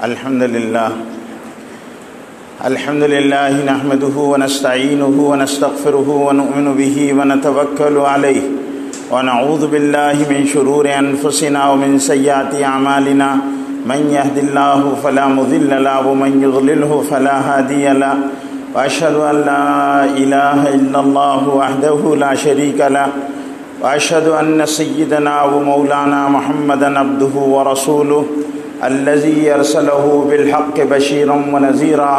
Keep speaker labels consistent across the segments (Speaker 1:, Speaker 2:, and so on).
Speaker 1: الحمد لله نحمده ونستعينه ونستغفره ونؤمن به ونتوكل عليه ونعوذ بالله من شرور أنفسنا ومن سيئات أعمالنا من يهد الله فلا مضل له ومن يضلله فلا هادي له وأشهد أن لا إله إلا الله وحده لا شريك له وأشهد أن سيدنا ومولانا محمدا عبده ورسوله الذي أرسله بالحق بشيرا ونذيرا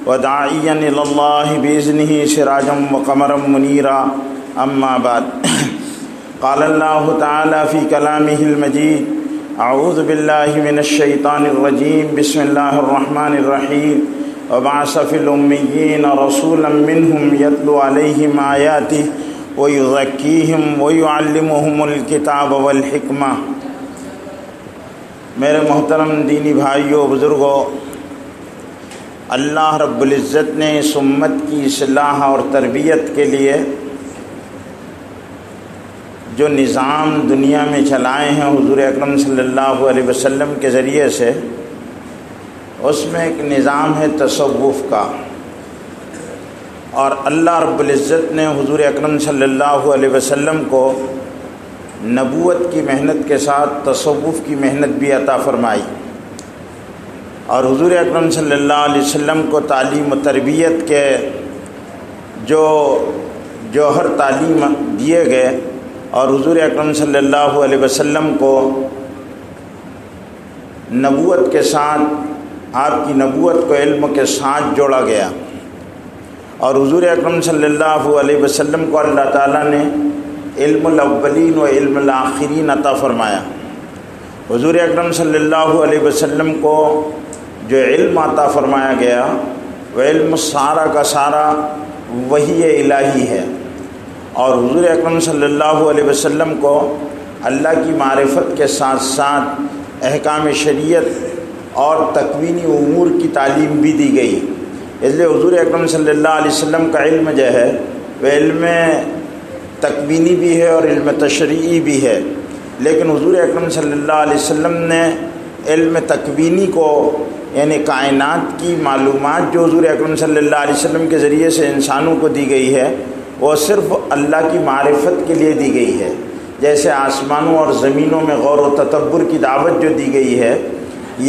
Speaker 1: وداعيا إلى الله بإذنه سراجا وقمرا منيرا أما بعد قال الله تعالى في كلامه المجيد أعوذ بالله من الشيطان الرجيم بسم الله الرحمن الرحيم وبعث في الأميين رسولا منهم يتلو عليهم آياته ويزكيهم ويعلمهم الكتاب والحكمة۔ میرے محترم دینی بھائیوں بزرگوں، اللہ رب العزت نے اس امت کی اصلاح اور تربیت کے لیے جو نظام دنیا میں چلائے ہیں حضور اکرم صلی اللہ علیہ وسلم کے ذریعے سے، اس میں ایک نظام ہے تصوف کا، اور اللہ رب العزت نے حضور اکرم صلی اللہ علیہ وسلم کو نبوت کی محنت کے ساتھ تصوف کی محنت بھی عطا فرمائی، اور حضور اکرم صلی اللہ علیہ وسلم کو تعلیم و تربیت کے جو جوہر تعلیم دیے گئے، اور حضور اکرم صلی اللہ علیہ وسلم کو نبوت کے ساتھ، آپ کی نبوت کو علم کے ساتھ جوڑا گیا، اور حضور اکرم صلی اللہ علیہ وسلم کو اللہ تعالیٰ نے علم الاولین و علم الآخرین عطا فرمایا۔ حضور اکرم صلی اللہ علیہ وسلم کو جو علم عطا فرمایا گیا وہ علم سارا کا سارا وحی الہی ہے، اور حضور اکرم صلی اللہ علیہ وسلم کو اللہ کی معرفت کے ساتھ ساتھ احکام شریعت اور تکوینی امور کی تعلیم بھی دی گئی، اس لیے حضور اکرم صلی اللہ علیہ وسلم کا علم جو ہے وہ علم تکوینی بھی ہے اور علم تشریعی بھی ہے، لیکن حضور اکرم صلی اللہ علیہ وسلم نے علم تکوینی کو، یعنی کائنات کی معلومات جو حضور اکرم صلی اللہ علیہ وسلم کے ذریعے سے انسانوں کو دی گئی ہے، وہ صرف اللہ کی معرفت کے لیے دی گئی ہے۔ جیسے آسمانوں اور زمینوں میں غور و تدبر کی دعوت جو دی گئی ہے،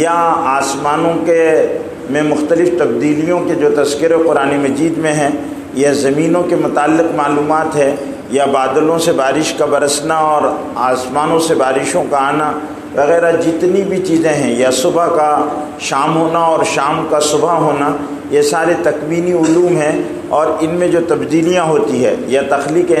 Speaker 1: یا آسمانوں میں مختلف تبدیلیوں کے جو تذکرے قرآن مجید میں ہیں، یا زمینوں کے متعلق معلومات ہے، یا بادلوں سے بارش کا برسنا اور آسمانوں سے بارشوں کا آنا وغیرہ جتنی بھی چیزیں ہیں، یا صبح کا شام ہونا اور شام کا صبح ہونا، یہ سارے تکوینی علوم ہیں، اور ان میں جو تبدیلیاں ہوتی ہے، یا تخلیق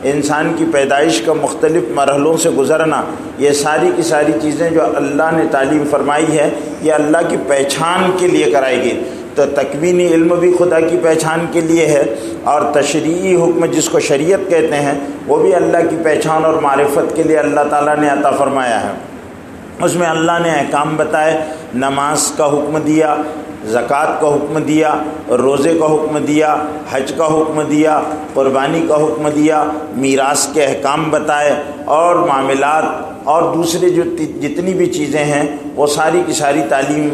Speaker 1: انسان کی پیدائش کا مختلف مرحلوں سے گزرنا، یہ ساری کی ساری چیزیں جو اللہ نے تعلیم فرمائی ہے، یہ اللہ کی پہچان کے لیے کرائی گئی۔ تو تکوینی علم بھی خدا کی پہچان کے لیے ہے، اور تشریعی حکم جس کو شریعت کہتے ہیں وہ بھی اللہ کی پہچان اور معرفت کے لیے اللہ تعالیٰ نے عطا فرمایا ہے۔ اس میں اللہ نے احکام بتائے، نماز کا حکم دیا، زکوٰۃ کا حکم دیا، روزے کا حکم دیا، حج کا حکم دیا، قربانی کا حکم دیا، میراث کے احکام بتائے، اور معاملات اور دوسرے جو جتنی بھی چیزیں ہیں وہ ساری کی ساری تعلیم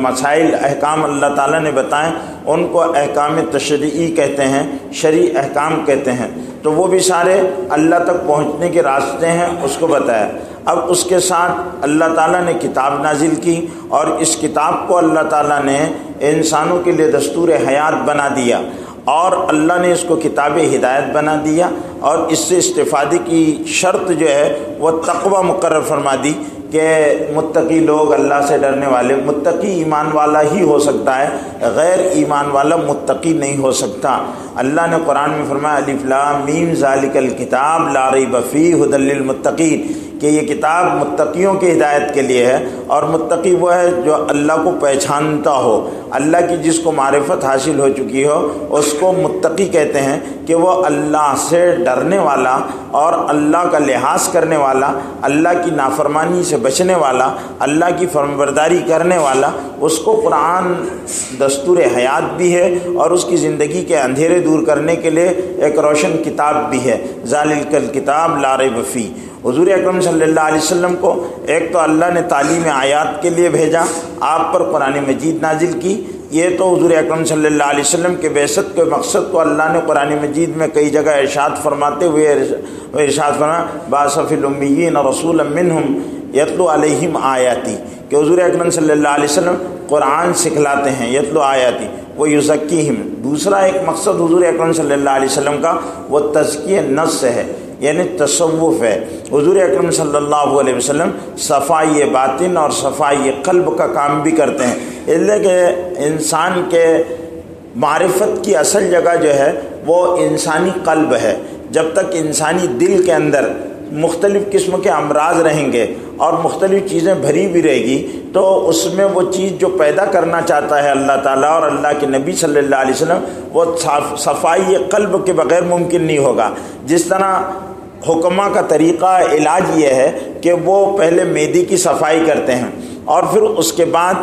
Speaker 1: مسائل احکام اللہ تعالیٰ نے بتائیں، ان کو احکام تشریعی کہتے ہیں، شرعی احکام کہتے ہیں۔ تو وہ بھی سارے اللہ تک پہنچنے کے راستے ہیں، اس کو بتایا۔ اب اس کے ساتھ اللہ تعالیٰ نے کتاب نازل کی، اور اس کتاب کو اللہ تعالیٰ نے انسانوں کے لیے دستور حیات بنا دیا، اور اللہ نے اس کو کتاب ہدایت بنا دیا، اور اس سے استفادے کی شرط جو ہے وہ تقوی مقرر فرما دی کہ متقی لوگ، اللہ سے ڈرنے والے، متقی ایمان والا ہی ہو سکتا ہے، غیر ایمان والا متقی نہیں ہو سکتا۔ اللہ نے قرآن میں فرمایا الف لام میم ذالک الکتاب لا ریب فیہ ھدی للمتقین، کہ یہ کتاب متقیوں کی ہدایت کے لیے ہے، اور متقی وہ ہے جو اللہ کو پہچانتا ہو، اللہ کی جس کو معرفت حاصل ہو چکی ہو اس کو متقی کہتے ہیں، کہ وہ اللہ سے ڈرنے والا اور اللہ کا لحاظ کرنے والا، اللہ کی نافرمانی سے بچنے والا، اللہ کی فرمانبرداری کرنے والا، اس کو قرآن دستور حیات بھی ہے، اور اس کی زندگی کے اندھیرے دور کرنے کے لیے ایک روشن کتاب بھی ہے، ذالک الکتاب لا ریب فیہ۔ حضور اکرم صلی اللہ علیہ وسلم کو ایک تو اللہ نے تعلیم آیات کے لیے بھیجا، آپ پر قرآن مجید نازل کی۔ یہ تو حضور اکرم صلی اللہ علیہ وسلم کے بعثت کے مقصد کو اللہ نے قرآن مجید میں کئی جگہ ارشاد فرماتے ہوئے ارشاد فرمایا بعث فی الامیین رسولا منہم یتلو علیہم آیاتی، کہ حضور اکرم صلی اللہ علیہ وسلم قرآن سکھلاتے ہیں، یتلو آیاتی وہ یزکیہم۔ دوسرا ایک مقصد حضور اکرم صلی اللہ علیہ وسلم کا وہ تزکیہ نفس ہے، یعنی تصوف ہے۔ حضور اکرم صلی اللہ علیہ وسلم صفائی باطن اور صفائی قلب کا کام بھی کرتے ہیں، اس لیے کہ انسان کے معرفت کی اصل جگہ جو ہے وہ انسانی قلب ہے۔ جب تک انسانی دل کے اندر مختلف قسم کے امراض رہیں گے اور مختلف چیزیں بھری بھی رہے گی تو اس میں وہ چیز جو پیدا کرنا چاہتا ہے اللہ تعالیٰ اور اللہ کے نبی صلی اللہ علیہ وسلم، وہ صفائی قلب کے بغیر ممکن نہیں ہوگا۔ جس طرح حکمہ کا طریقہ علاج یہ ہے کہ وہ پہلے معدے کی صفائی کرتے ہیں اور پھر اس کے بعد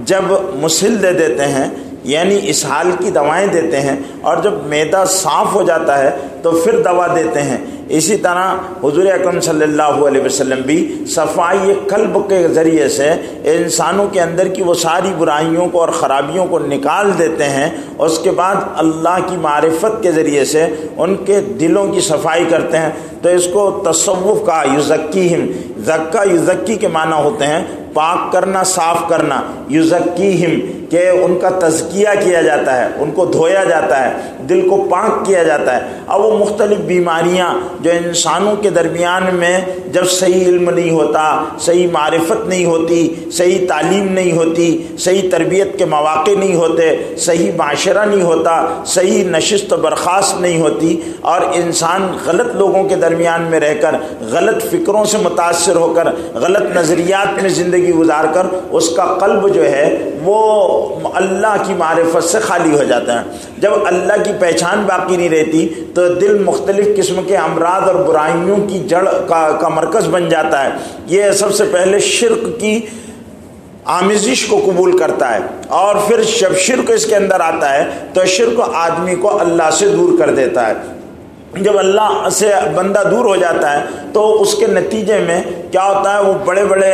Speaker 1: جب مسل دے دیتے ہیں یعنی اسہال کی دوائیں دیتے ہیں، اور جب معدہ صاف ہو جاتا ہے تو پھر دوا دیتے ہیں۔ اسی طرح حضور اکرم صلی اللہ علیہ وسلم بھی صفائی قلب کے ذریعے سے انسانوں کے اندر کی وہ ساری برائیوں کو اور خرابیوں کو نکال دیتے ہیں، اس کے بعد اللہ کی معرفت کے ذریعے سے ان کے دلوں کی صفائی کرتے ہیں۔ تو اس کو تصوف کا یزکیہم، زکا یزکی کے معنی ہوتے ہیں پاک کرنا، صاف کرنا، یزکیہم کہ ان کا تزکیہ کیا جاتا ہے، ان کو دھویا جاتا ہے، دل کو پاک کیا جاتا ہے۔ اب وہ مختلف بیماریاں جو انسانوں کے درمیان میں جب صحیح علم نہیں ہوتا، صحیح معرفت نہیں ہوتی، صحیح تعلیم نہیں ہوتی، صحیح تربیت کے مواقع نہیں ہوتے، صحیح معاشرہ نہیں ہوتا، صحیح نشست و برخاست نہیں ہوتی، اور انسان غلط لوگوں کے درمیان میں رہ کر غلط فکروں سے متاثر ہو کر غلط نظریات میں زندگی گزار کر اس کا قلب جو ہے وہ اللہ کی معرفت سے خالی ہو جاتا ہے۔ جب اللہ کی پہچان باقی نہیں رہتی تو دل مختلف قسم کے امراض اور برائیوں کی جڑ کا مرکز بن جاتا ہے۔ یہ سب سے پہلے شرک کی آمیزش کو قبول کرتا ہے، اور پھر جب شرک اس کے اندر آتا ہے تو شرک آدمی کو اللہ سے دور کر دیتا ہے۔ جب اللہ سے بندہ دور ہو جاتا ہے تو اس کے نتیجے میں کیا ہوتا ہے، وہ بڑے بڑے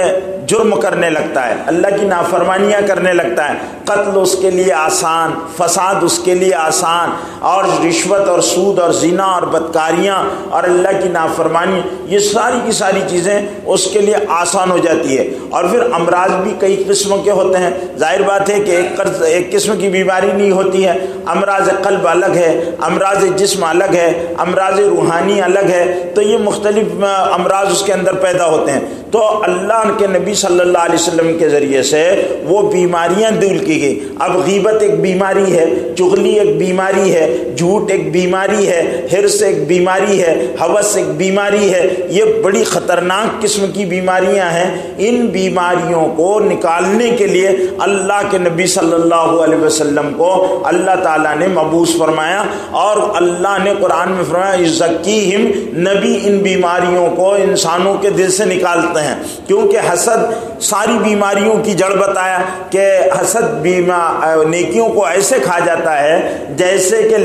Speaker 1: جرم کرنے لگتا ہے، اللہ کی نافرمانیاں کرنے لگتا ہے۔ قتل اس کے لیے آسان، فساد اس کے لیے آسان، اور رشوت اور سود اور زنا اور بدکاریاں اور اللہ کی نافرمانی، یہ ساری کی ساری چیزیں اس کے لیے آسان ہو جاتی ہے۔ اور پھر امراض بھی کئی قسموں کے ہوتے ہیں۔ ظاہر بات ہے کہ ایک قسم کی بیماری نہیں ہوتی ہے، امراض قلب الگ ہے، امراض جسم الگ ہے، امراض روحانی الگ ہے، تو یہ مختلف امراض اس کے اندر پیدا ہوتے ہیں۔ تو اللہ کے نبی صلی اللہ علیہ وسلم کے ذریعے سے وہ بیماریاں دور کی گئی۔ اب غیبت ایک بیماری ہے، چغلی ایک بیماری ہے، جھوٹ ایک بیماری ہے، حرص ایک بیماری ہے، ہوس ایک بیماری ہے، یہ بڑی خطرناک قسم کی بیماریاں ہیں۔ ان بیماریوں کو نکالنے کے لیے اللہ کے نبی صلی اللہ علیہ وسلم کو اللہ تعالیٰ نے مبعوث فرمایا، اور اللہ نے قرآن میں فرمایا یزکیہم، نبی ان بیماریوں کو انسانوں کے دل سے نکالتے ہیں، کیونکہ حسد ساری بیماریوں کی جڑ بتایا کہ حسد نیکیوں کو ایسے کھا جاتا ہے جیسے کہ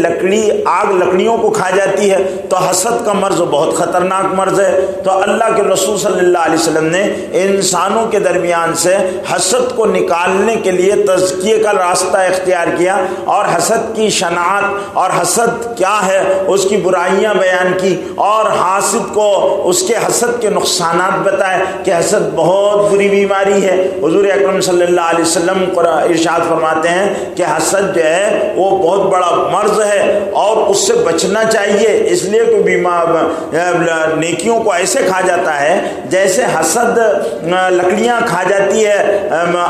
Speaker 1: آگ لکڑیوں کو کھا جاتی ہے۔ تو حسد کا مرض بہت خطرناک مرض ہے۔ تو اللہ کے رسول صلی اللہ علیہ وسلم نے انسانوں کے درمیان سے حسد کو نکالنے کے لیے تزکیے کا راستہ اختیار کیا، اور حسد کی شناعت اور حسد کیا ہے اس کی برائیاں بیان کی، اور حاسد کو اس کے حسد کے نقصانات بتائے کہ حسد بہت بری بیماری ہے۔ حضور اکرم صلی اللہ علیہ وسلم ارشاد فرماتے ہیں کہ حسد جو ہے وہ بہت بڑا مرض ہے اور اس سے بچنا چاہیے، اس لیے کہ نیکیوں کو ایسے کھا جاتا ہے جیسے حسد لکڑیاں کھا جاتی ہے،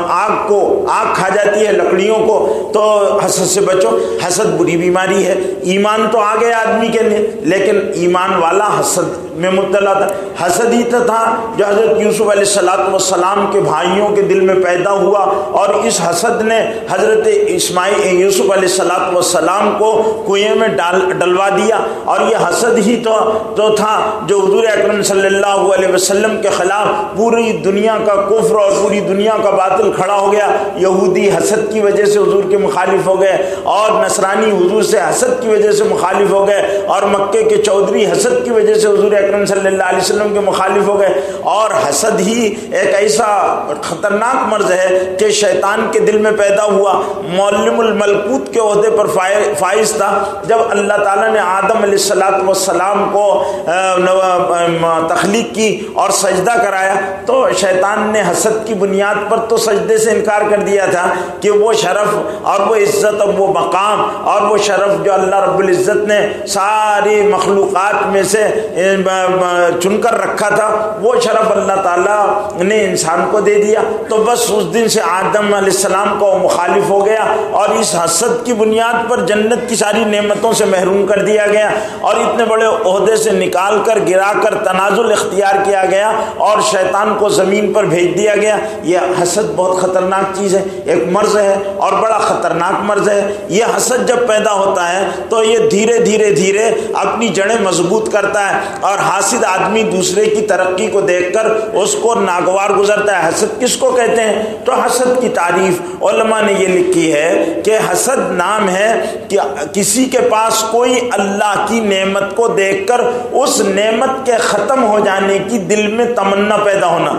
Speaker 1: آگ کھا جاتی ہے لکڑیوں کو۔ تو حسد سے بچو، حسد بری بیماری ہے۔ ایمان تو آ گیا آدمی کے لیے، لیکن ایمان والا حسد میں مبتلا تھا۔ حسد ہی تھا جو حضرت یوسف علیہ السلام کے بھائیوں کے دل میں پیدا ہوا، اور اس حسد نے حضرت یوسف علیہ السلام کو کنویں میں ڈلوا دیا، اور یہ حسد ہی تو تھا جو حضور اکرم صلی اللہ علیہ وسلم کے خلاف پوری دنیا کا کفر اور پوری دنیا کا باطل کھڑا ہو گیا۔ یہودی حسد کی وجہ سے حضور کے مخالف ہو گئے، اور نصرانی حضور سے حسد کی وجہ سے مخالف ہو گئے، اور مکے کے چودھری حسد کی وجہ سے حضور اکرم صلی صلی اللہ علیہ وسلم کے مخالف ہو گئے. اور حسد ہی ایک ایسا خطرناک مرض ہے کہ شیطان کے دل میں پیدا ہوا. معلم الملکوت کے عہدے پر فائز تھا. جب اللہ تعالیٰ نے آدم علیہ السلام کو تخلیق کی اور سجدہ کرایا تو شیطان نے حسد کی بنیاد پر تو سجدے سے انکار کر دیا تھا کہ وہ شرف اور وہ عزت اور وہ مقام اور وہ شرف جو اللہ رب العزت نے ساری مخلوقات میں سے چن کر رکھا تھا وہ شرف اللہ تعالیٰ نے انسان کو دے دیا. تو بس اس دن سے آدم علیہ السلام کو مخالف ہو گیا اور اس حسد کی بنیاد پر جنت کی ساری نعمتوں سے محروم کر دیا گیا اور اتنے بڑے عہدے سے نکال کر گرا کر تنازل اختیار کیا گیا اور شیطان کو زمین پر بھیج دیا گیا. یہ حسد بہت خطرناک چیز ہے, ایک مرض ہے اور بڑا خطرناک مرض ہے. یہ حسد جب پیدا ہوتا ہے تو یہ دھیرے دھیرے دھیرے اپنی جڑیں مضبوط کرتا ہے اور حاسد آدمی دوسرے کی ترقی کو دیکھ کر اس کو ناگوار گزرتا ہے. حسد کس کو کہتے ہیں؟ تو حسد کی تعریف علماء نے یہ لکھی ہے کہ حسد نام ہے کہ کسی کے پاس کوئی اللہ کی نعمت کو دیکھ کر اس نعمت کے ختم ہو جانے کی دل میں تمنا پیدا ہونا.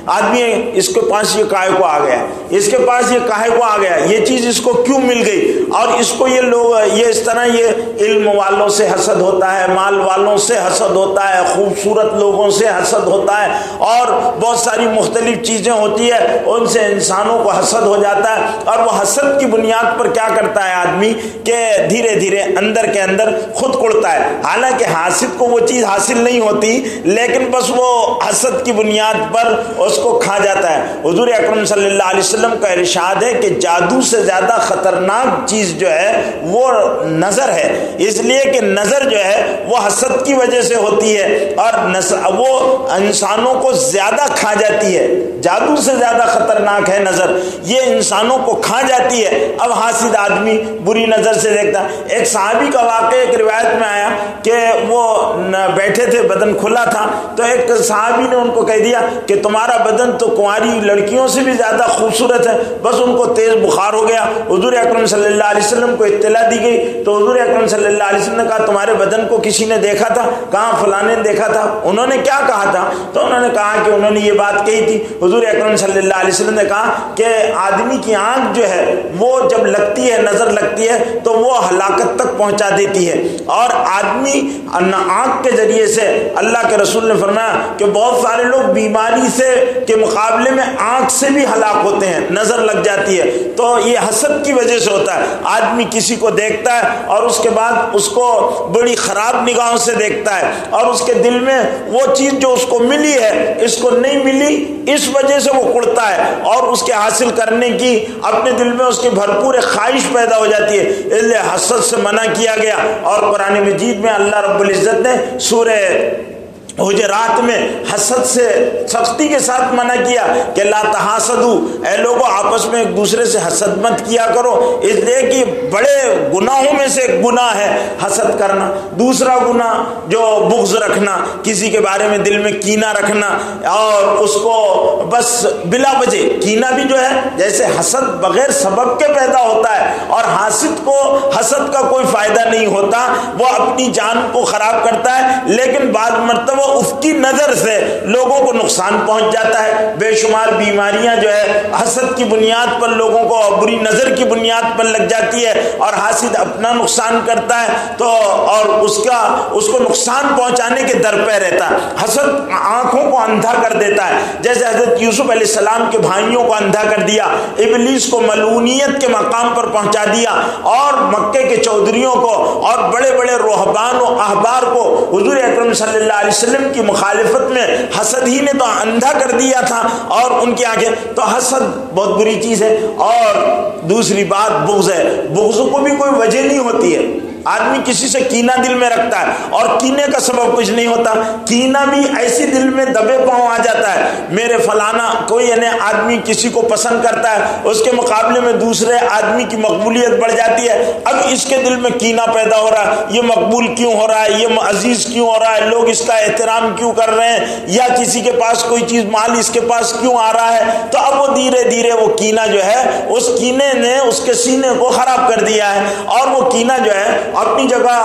Speaker 1: آدمی اس کے پاس یہ کاہے کو آ گیا, اس کے پاس یہ کاہے کو آ گیا, یہ چیز اس کو کیوں مل گئی, اور اس کو یہ لوگ یہ اس طرح یہ علم والوں سے حسد ہوتا ہے, مال والوں سے حسد ہوتا ہے, خوبصورت لوگوں سے حسد ہوتا ہے اور بہت ساری مختلف چیزیں ہوتی ہے ان سے انسانوں کو حسد ہو جاتا ہے. اور وہ حسد کی بنیاد پر کیا کرتا ہے آدمی کہ دھیرے دھیرے اندر کے اندر خود کڑتا ہے. حالانکہ حاسد کو وہ چیز حاصل نہیں ہوتی لیکن بس وہ حسد کی بنیاد پر اس کو کھا جاتا ہے. حضور اکرم صلی اللہ علیہ وسلم کا ارشاد ہے کہ جادو سے زیادہ خطرناک چیز جو ہے وہ نظر ہے, اس لیے کہ نظر جو ہے وہ حسد کی وجہ سے ہوتی ہے اور وہ انسانوں کو زیادہ کھا جاتی ہے. جادو سے زیادہ خطرناک ہے نظر, یہ انسانوں کو کھا جاتی ہے. اب حاسد آدمی بری نظر سے دیکھتا. ایک صحابی کا واقعہ ایک روایت میں آیا کہ وہ بیٹھے تھے, بدن کھلا تھا, تو ایک صحابی نے ان کو کہہ دیا کہ تمہارا بدن تو کنواری لڑکیوں سے بھی زیادہ خوبصورت ہے. بس ان کو تیز بخار ہو گیا. حضور اکرم صلی اللہ علیہ وسلم کو اطلاع دی گئی تو حضور اکرم صلی اللہ علیہ وسلم نے کہا تمہارے بدن کو کسی نے دیکھا تھا؟ کہاں فلانے نے دیکھا تھا. انہوں نے کیا کہا تھا؟ تو انہوں نے کہا کہ انہوں نے یہ بات کہی تھی. حضور اکرم صلی اللہ علیہ وسلم نے کہا کہ آدمی کی آنکھ جو ہے وہ جب لگتی ہے, نظر لگتی ہے تو وہ ہلاکت تک پہنچا دیتی ہے. اور آدمی آنکھ کے ذریعے سے اللہ کے رسول نے فرمایا کہ بہت سارے لوگ بیماری سے کے مقابلے میں آنکھ سے بھی ہلاک ہوتے ہیں, نظر لگ جاتی ہے. تو یہ حسد کی وجہ سے ہوتا ہے. آدمی کسی کو دیکھتا ہے اور اس کے بعد اس کو بڑی خراب نگاہوں سے دیکھتا ہے اور اس کے دل میں وہ چیز جو اس کو ملی ہے اس کو نہیں ملی, اس وجہ سے وہ کڑتا ہے اور اس کے حاصل کرنے کی اپنے دل میں اس کی بھرپور خواہش پیدا ہو جاتی ہے. اس لیے حسد سے منع کیا گیا اور قرآن مجید میں اللہ رب العزت نے سورہ حجرات میں حسد سے سختی کے ساتھ منع کیا کہ لا تحاسدوا, اے لوگوں آپس میں ایک دوسرے سے حسد مت کیا کرو, اس لیے کہ بڑے گناہوں میں سے گناہ ہے حسد کرنا. دوسرا گناہ جو بغض رکھنا, کسی کے بارے میں دل میں کینہ رکھنا اور اس کو بس بلا وجہ کینہ بھی جو ہے جیسے حسد بغیر سبب کے پیدا ہوتا ہے اور حاسد کو حسد کا کوئی فائدہ نہیں ہوتا, وہ اپنی جان کو خراب کرتا ہے لیکن بعد مرتبہ اس کی نظر سے لوگوں کو نقصان پہنچ جاتا ہے. بے شمار بیماریاں جو ہے حسد کی بنیاد پر لوگوں کو بری نظر کی بنیاد پر لگ جاتی ہے اور حاسد اپنا نقصان کرتا ہے تو اور اس کو نقصان پہنچانے کے در پہ رہتا ہے. حسد آنکھوں کو اندھا کر دیتا ہے, جیسے حضرت یوسف علیہ السلام کے بھائیوں کو اندھا کر دیا, ابلیس کو ملعونیت کے مقام پر پہنچا دیا اور مکے کے چودھریوں کو اور بڑے بڑے روحبان و احبار کو حضور اکرم صلی اللہ علیہ وسلم کی مخالفت میں حسد ہی نے تو اندھا کر دیا تھا اور ان کی آنکھیں. تو حسد بہت بری چیز ہے. اور دوسری بات بغض ہے. بغض کو بھی کوئی وجہ نہیں ہوتی ہے. آدمی کسی سے کینہ دل میں رکھتا ہے اور کینے کا سبب کچھ نہیں ہوتا. کینہ بھی ایسی دل میں دبے پاؤں آ جاتا ہے, میرے فلانا کوئی یعنی آدمی کسی کو پسند کرتا ہے, اس کے مقابلے میں دوسرے آدمی کی مقبولیت بڑھ جاتی ہے. اب اس کے دل میں کینہ پیدا ہو رہا ہے, یہ مقبول کیوں ہو رہا ہے, یہ عزیز کیوں ہو رہا ہے, لوگ اس کا احترام کیوں کر رہے ہیں, یا کسی کے پاس کوئی چیز مال اس کے پاس کیوں آ رہا ہے. تو اب وہ دھیرے دھیرے وہ کینہ جو ہے اس کینے نے اس کے سینے کو خراب کر دیا ہے اور وہ کینہ جو ہے اپنی جگہ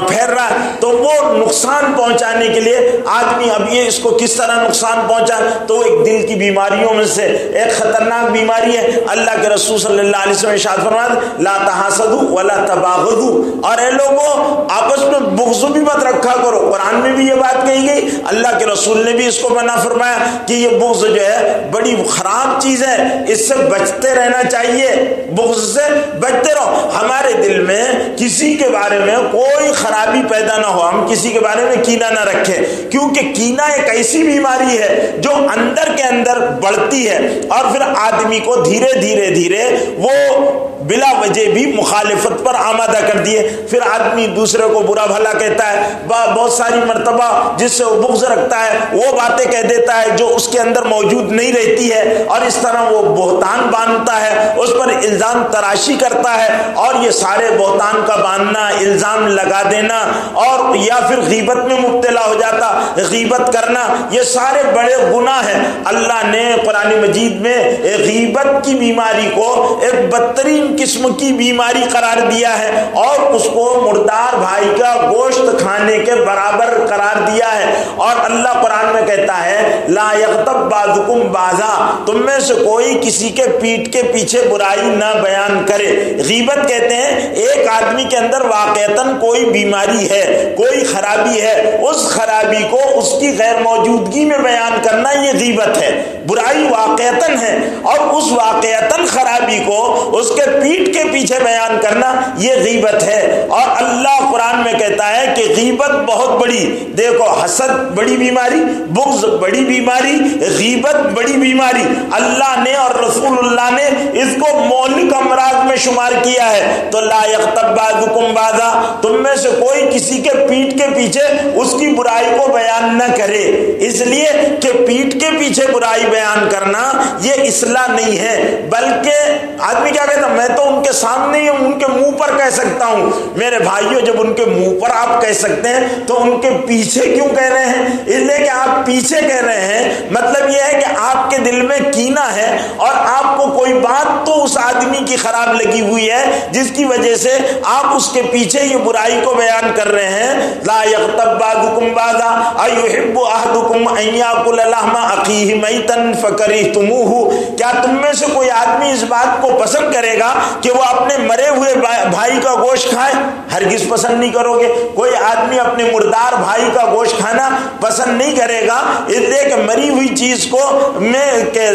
Speaker 1: پھیر رہا ہے، تو وہ نقصان پہنچانے کے لیے آدمی اب یہ اس کو کس طرح نقصان پہنچا، تو ایک دل کی بیماریوں میں سے ایک خطرناک بیماری ہے۔ اللہ کے رسول صلی اللہ علیہ وسلم ارشاد فرمایا لا تحاسدوا ولا تباغضوا، اور اے لوگوں آپس میں بغض بھی مت رکھا کرو۔ قرآن میں بھی یہ بات کہی گئی، اللہ کے رسول نے بھی اس کو منع فرمایا کہ یہ بغض جو ہے بڑی خراب چیز ہے، اس سے بچتے رہنا چاہیے، بغض سے بچتے رہو۔ ہمارے دل میں کسی کے بارے میں کوئی خرابی پیدا نہ ہو، ہم کسی کے بارے میں کینہ نہ رکھیں، کیونکہ کینہ ایک ایسی بیماری ہے جو اندر کے اندر بڑھتی ہے اور پھر آدمی کو دھیرے دھیرے دھیرے وہ بلا وجہ بھی مخالفت پر آمادہ کر دیے، پھر آدمی دوسرے کو برا بھلا کہتا ہے، بہت ساری مرتبہ جس سے وہ بغض رکھتا ہے وہ باتیں کہہ دیتا ہے جو اس کے اندر موجود نہیں رہتی ہے، اور اس طرح وہ بہتان باندھتا ہے، اس پر الزام تراشی کرتا ہے، اور یہ سارے بہتان کا باندھنا، الزام لگا دینا، اور یا پھر غیبت میں مبتلا ہو جاتا، غیبت کرنا، یہ سارے بڑے گناہ ہیں۔ اللہ نے قرآن مجید میں غیبت کی بیماری کو ایک بدترین قسم کی بیماری قرار دیا ہے، اور اس کو مردار بھائی کا گوشت کھانے کے برابر قرار دیا ہے۔ اور اللہ قرآن میں کہتا ہے لا یغتب بعضکم بعضا، تم میں سے کوئی کسی کے پیٹھ کے پیچھے برائی نہ بیان کرے۔ غیبت کہتے ہیں ایک آدمی کے اندر واقعتاً کوئی بیماری ہے، کوئی خرابی ہے، اس خرابی کو اس کی غیر موجودگی میں بیان کرنا، یہ غیبت ہے۔ برائی واقعتاً ہے اور اس واقعتاً خرابی کو اس کے پیٹھ کے پیچھے بیان کرنا، یہ غیبت ہے۔ اور اللہ قرآن میں کہتا ہے کہ غیبت بہت بڑی، دیکھو حسد بڑی بیماری، بغض بڑی بیماری، غیبت بڑی بیماری، اللہ نے اور رسول اللہ نے اس کو مہلک امراض میں شمار کیا ہے۔ تو لا یغتب بعضکم بعضا، تم میں سے کوئی کسی کے پیٹھ کے پیچھے اس کی برائی کو بیان نہ کرے، اس لیے کہ پیٹھ کے پیچھے برائی بیان کرنا یہ اصلاح نہیں ہے، بلکہ آدمی کیا کہتا ہے میں تو ان کے سامنے ہی ان کے منہ پر کہہ سکتا ہوں۔ میرے بھائیوں جب ان کے منہ پر آپ کہہ سکتے ہیں تو ان کے پیچھے کیوں کہہ رہے ہیں؟ اس لیے کہ آپ پیچھے کہہ رہے ہیں، مطلب یہ ہے کہ آپ کے دل میں کینہ ہے اور آپ کو کوئی بات تو اس آدمی کی خراب لگی ہوئی ہے جس کی وجہ سے آپ اس کے پیچھے یہ برائی کو بیان کر رہے ہیں۔ لا یغتب بعضکم بعضا ایحب احدکم ان یاکل لحم اخیہ میتا فکرہتموہ، کیا تم میں سے کوئی آدمی اس بات کو پسند کرے گا کہ وہ اپنے مرے ہوئے بھائی کا گوشت کھائے؟ ہرگز پسند نہیں کرو گے۔ کوئی آدمی اپنے مردار بھائی کا گوشت کھانا پسند نہیں کرے گا، اس لیے کہ مری ہوئی چیز کو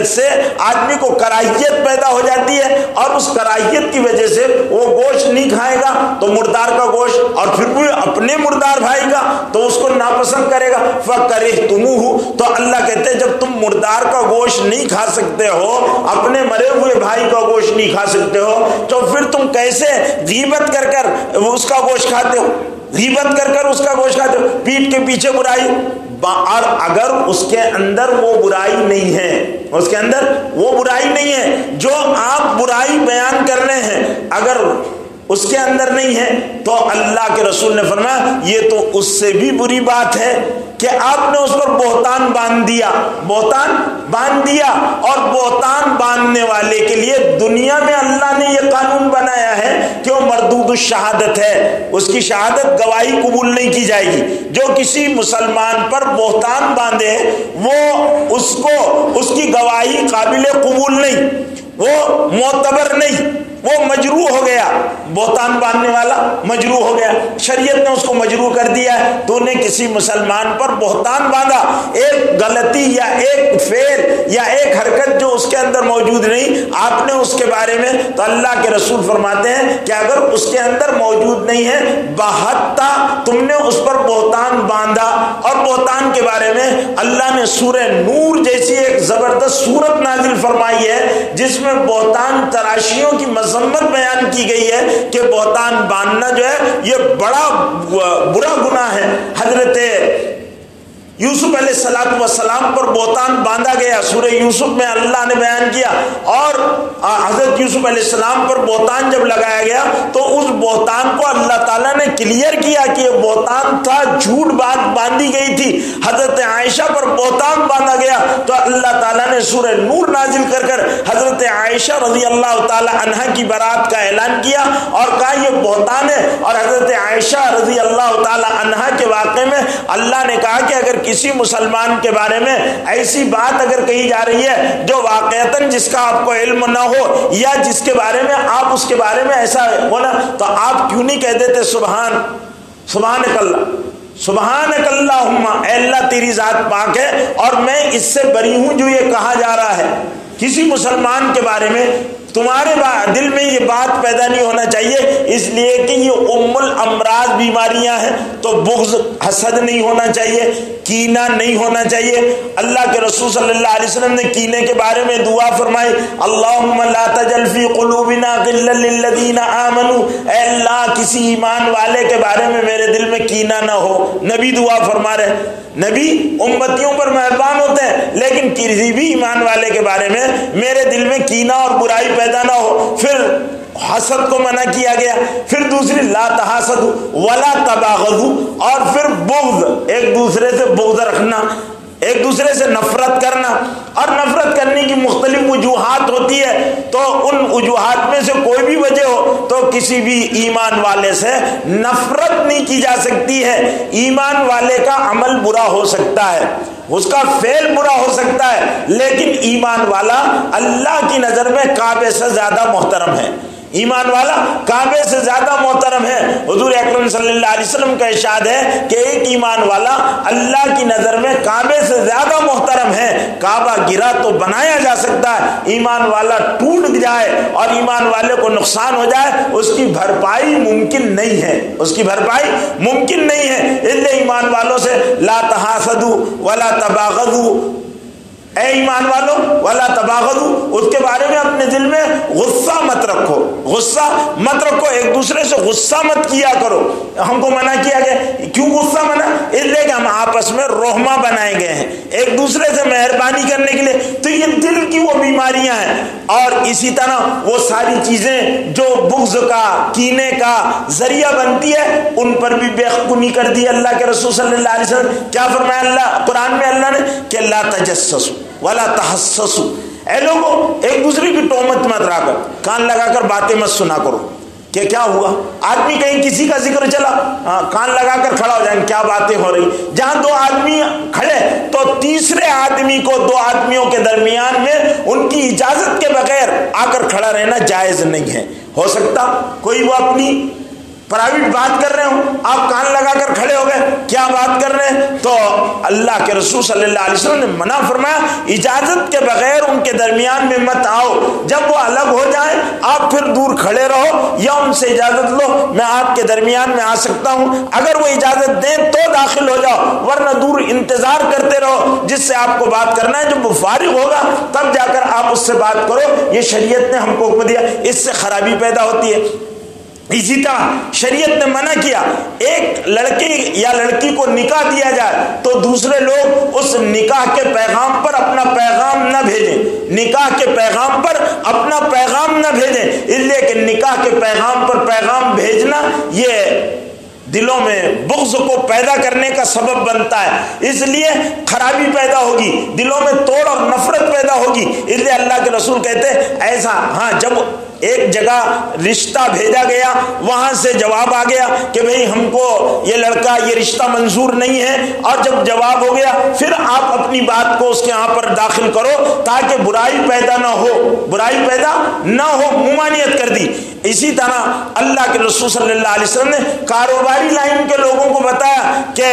Speaker 1: سے آدمی کو کراہیت پیدا ہو جاتی ہے، اور اس کراہیت کی وجہ سے وہ گوشت نہیں کھائے گا تو مردار کا گوشت، اور پھر بھی اپنے مردار بھائی کا تو اس کو ناپسند کرے گا۔ فَكَرِهْتُمُوهُ، تو اللہ کہتے ہیں جب تم مردار کا گوشت نہیں کھا سکتے ہو، اپنے مرے ہوئے بھائی کا گوشت نہیں کھا سکتے ہو، تو پھر تم کیسے غیبت کر کر اس کا گوشت کھاتے ہو؟ غیبت کر کر اس کا گوشت کھاتے ہو، پیٹھ کے پیچھے برائی۔ اور اگر اس کے اندر وہ برائی نہیں ہے، اس کے اندر وہ برائی نہیں ہے جو آپ برائی بیان کر رہے ہیں، اگر اس کے اندر نہیں ہے تو اللہ کے رسول نے فرمایا یہ تو اس سے بھی بری بات ہے کہ آپ نے اس پر بہتان باندھ دیا، بہتان باندھ دیا۔ اور بہتان باندھنے والے کے لیے دنیا میں اللہ نے یہ قانون بنایا ہے کہ وہ مردود الشہادت ہے، اس کی شہادت گواہی قبول نہیں کی جائے گی۔ جو کسی مسلمان پر بہتان باندھے وہ اس کی گواہی قابل قبول نہیں، وہ معتبر نہیں، وہ مجروح ہو گیا، بہتان باندھنے والا مجروح ہو گیا، شریعت نے اس کو مجروح کر دیا ہے۔ تو نے کسی مسلمان پر بہتان باندھا، ایک غلطی یا ایک فعل یا ایک حرکت جو اس کے اندر موجود نہیں، آپ نے اس کے بارے میں، تو اللہ کے رسول فرماتے ہیں کہ اگر اس کے اندر موجود نہیں ہے بہتا تم نے اس پر بہتان باندھا۔ اور بہتان کے بارے میں اللہ نے سورہ نور جیسی ایک زبردست سورت نازل فرمائی ہے جس میں بہتان تراشیوں کی مذمت بیان کی گئی ہے کہ بہتان باندھنا جو ہے یہ بڑا برا گناہ ہے۔ حضرت یوسف علیہ السلام پر بہتان باندھا گیا، سورہ یوسف میں اللہ نے بیان کیا، اور حضرت یوسف علیہ السلام پر بہتان جب لگایا گیا تو اس بہتان کو اللہ تعالیٰ نے کلیئر کیا کہ یہ بہتان تھا، جھوٹ بات باندھی گئی تھی۔ حضرت عائشہ پر بہتان باندھا گیا تو اللہ تعالیٰ نے سورہ نور نازل کر کر حضرت عائشہ رضی اللہ تعالی عنہا کی برات کا اعلان کیا اور کہا یہ بہتان ہے۔ اور حضرت عائشہ رضی اللہ تعالی عنہا کے واقعے میں اللہ نے کہا کہ اگر کسی مسلمان کے بارے میں ایسی بات اگر کہی جا رہی ہے جو واقعتاً جس کا آپ کو علم نہ ہو، یا جس کے بارے میں آپ اس کے بارے میں ایسا ہونا، تو آپ کیوں نہیں کہہ دیتے سبحانک اللہ، سبحانک اللہم، اے اللہ تیری ذات پاک ہے اور میں اس سے بری ہوں جو یہ کہا جا رہا ہے۔ کسی مسلمان کے بارے میں تمہارے دل میں یہ بات پیدا نہیں ہونا چاہیے، اس لیے کہ یہ ام الامراض بیماریاں ہیں، تو بغض حسد نہیں ہونا چاہیے، کینہ نہیں ہونا چاہیے۔ اللہ کے رسول صلی اللہ علیہ وسلم نے کینے کے بارے میں دعا فرمائی، اللہم لا تجعل فی قلوبنا غلا للذین آمنوا، اے اللہ کسی ایمان والے کے بارے میں میرے دل میں کینہ نہ ہو۔ نبی دعا فرما رہے، نبی امتیوں پر مہربان ہوتے ہیں، لیکن کسی بھی ایمان والے کے بارے میں میرے دل میں کینہ اور برائی پیدا نہ ہو۔ پھر حسد کو منع کیا گیا، پھر دوسری لا تحاسدوا ولا تباغضوا، اور پھر بغض، ایک دوسرے سے بغض رکھنا، ایک دوسرے سے نفرت کرنا، اور نفرت کرنے کی مختلف وجوہات ہوتی ہے، تو ان وجوہات میں سے کوئی بھی وجہ ہو تو کسی بھی ایمان والے سے نفرت نہیں کی جا سکتی ہے۔ ایمان والے کا عمل برا ہو سکتا ہے، اس کا فعل برا ہو سکتا ہے، لیکن ایمان والا اللہ کی نظر میں کعبے سے زیادہ محترم ہے، ایمان والا کعبے سے زیادہ محترم ہے۔ حضور اکرم صلی اللہ علیہ وسلم کا ارشاد ہے کہ ایک ایمان والا اللہ کی نظر میں کعبے سے زیادہ محترم ہے۔ کعبہ گرا تو بنایا جا سکتا ہے، ایمان والا ٹوٹ جائے اور ایمان والے کو نقصان ہو جائے اس کی بھرپائی ممکن نہیں ہے، اس کی بھرپائی ممکن نہیں ہے۔ اس لیے ایمان والوں سے لا تحاسدوا ولا تباغضوا، اے ایمان والو ولا تباغضوا، اس کے بارے میں اپنے دل میں غصہ مت رکھو، غصہ مت رکھو، ایک دوسرے سے غصہ مت کیا کرو۔ ہم کو منع کیا گیا، کیوں غصہ منع؟ اس لیے کہ ہم آپس میں رحمہ بنائے گئے ہیں ایک دوسرے سے مہربانی کرنے کے لیے، تو یہ دل کی وہ بیماریاں ہیں۔ اور اسی طرح وہ ساری چیزیں جو بغض کا، کینے کا ذریعہ بنتی ہے، ان پر بھی بےخونی کر دی اللہ کے رسول صلی اللہ علیہ وسلم۔ کیا فرمایا اللہ قرآن میں؟ اللہ نے کہ لا تجسسوا ولا تحسسوا، اے لوگوں ایک دوسرے کی تہمت مت رہا کر، کان لگا کر باتیں مت سنا کرو کہ کیا ہوا۔ آدمی کہیں کسی کا ذکر چلا، کان لگا کر کھڑا ہو جائیں کیا باتیں ہو رہی۔ جہاں دو آدمی کھڑے تو تیسرے آدمی کو دو آدمیوں کے درمیان میں ان کی اجازت کے بغیر آ کر کھڑا رہنا جائز نہیں ہے۔ ہو سکتا کوئی وہ اپنی پرائیویٹ بات کر رہے ہوں، آپ کان لگا کر کھڑے ہو گئے، کیا بات کر رہے ہیں؟ تو اللہ کے رسول صلی اللہ علیہ وسلم نے منع فرمایا، اجازت کے بغیر ان کے درمیان میں مت آؤ۔ جب وہ الگ ہو جائیں آپ پھر دور کھڑے رہو یا ان سے اجازت لو، میں آپ کے درمیان میں آ سکتا ہوں۔ اگر وہ اجازت دیں تو داخل ہو جاؤ، ورنہ دور انتظار کرتے رہو جس سے آپ کو بات کرنا ہے۔ جب وہ فارغ ہوگا تب جا کر آپ اس سے بات کرو، یہ شریعت نے ہم کو حکم دیا، اس سے خرابی پیدا ہوتی ہے۔ اسی طرح شریعت نے منع کیا، ایک لڑکی یا لڑکی کو نکاح دیا جائے تو دوسرے لوگ اس نکاح کے پیغام پر اپنا پیغام نہ بھیجیں، نکاح کے پیغام پر اپنا پیغام نہ بھیجیں، اس لیے کہ نکاح کے پیغام پر پیغام بھیجنا یہ دلوں میں بغض کو پیدا کرنے کا سبب بنتا ہے، اس لیے خرابی پیدا ہوگی، دلوں میں توڑ اور نفرت پیدا ہوگی۔ اس لیے اللہ کے رسول کہتے ہیں ایسا، ہاں جب ایک جگہ رشتہ بھیجا گیا وہاں سے جواب آ گیا کہ بھئی ہم کو یہ لڑکا یہ رشتہ منظور نہیں ہے، اور جب جواب ہو گیا پھر آپ اپنی بات کو اس کے یہاں پر داخل کرو تاکہ برائی پیدا نہ ہو، برائی پیدا نہ ہو، ممانعت کر دی۔ اسی طرح اللہ کے رسول صلی اللہ علیہ وسلم نے کاروباری لائن کے لوگوں کو بتایا کہ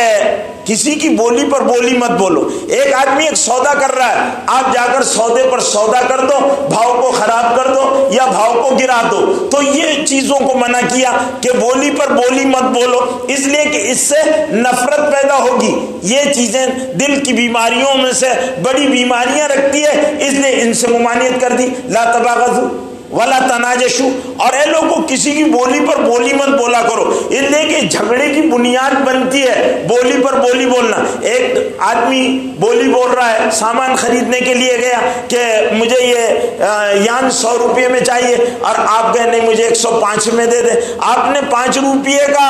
Speaker 1: کسی کی بولی پر بولی مت بولو۔ ایک آدمی ایک سودا کر رہا ہے، آپ جا کر سودے پر سودا کر دو، بھاؤ کو خراب کر دو یا بھاؤ کو گرا دو، تو یہ چیزوں کو منع کیا کہ بولی پر بولی مت بولو، اس لیے کہ اس سے نفرت پیدا ہوگی۔ یہ چیزیں دل کی بیماریوں میں سے بڑی بیماریاں رکھتی ہے، اس لیے ان سے ممانعت کر دی۔ لا تباغضوا ولا تناجشوا، اور اے لوگوں کسی کی بولی پر بولی مت بولا کرو، اس لیے کہ جھگڑے کی بنیاد بنتی ہے بولی پر بولی بولنا۔ ایک آدمی بولی بول رہا ہے، سامان خریدنے کے لیے گیا کہ مجھے یہ یان 100 روپے میں چاہیے، اور آپ کہے نہیں مجھے 105 میں دے دیں، آپ نے 5 روپے کا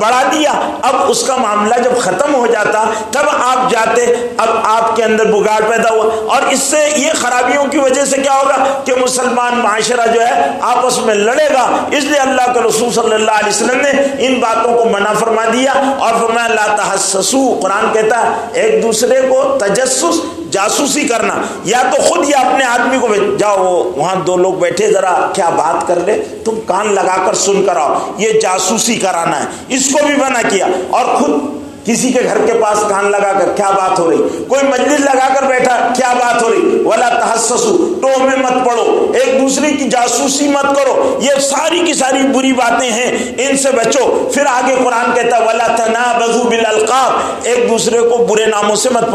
Speaker 1: بڑھا دیا۔ اب اس کا معاملہ جب ختم ہو جاتا تب آپ جاتے، اب آپ کے اندر بگاڑ پیدا ہوا، اور اس سے یہ خرابیوں کی وجہ سے کیا ہوگا کہ مسلمان معاشرہ جو ہے آپس میں لڑے گا۔ اس لیے اللہ کے رسول صلی اللہ علیہ وسلم نے ان باتوں کو منع فرما دیا اور فرمایا لا تحسسوا، قرآن کہتا ہے ایک دوسرے کو تجسس جاسوسی کرنا، یا تو خود یا اپنے آدمی کو جاؤ وہاں 2 لوگ بیٹھے ذرا کیا بات کر لے، تم کان لگا کر سن کر آؤ، یہ جاسوسی کرانا ہے، اس کو بھی منع کیا۔ اور خود کسی کے گھر کے پاس کان لگا کر کیا بات ہو رہی، کوئی مجلس لگا کر بیٹھا کیا بات ہو رہی، ولا تحسسوا، ٹوہمے مت پڑھو، ایک دوسرے کی جاسوسی مت کرو، یہ ساری کی ساری بری باتیں ہیں، ان سے بچو۔ پھر آگے قرآن کہتا ہے ولا تنابذوا بالالقاب، ایک دوسرے کو برے ناموں سے مت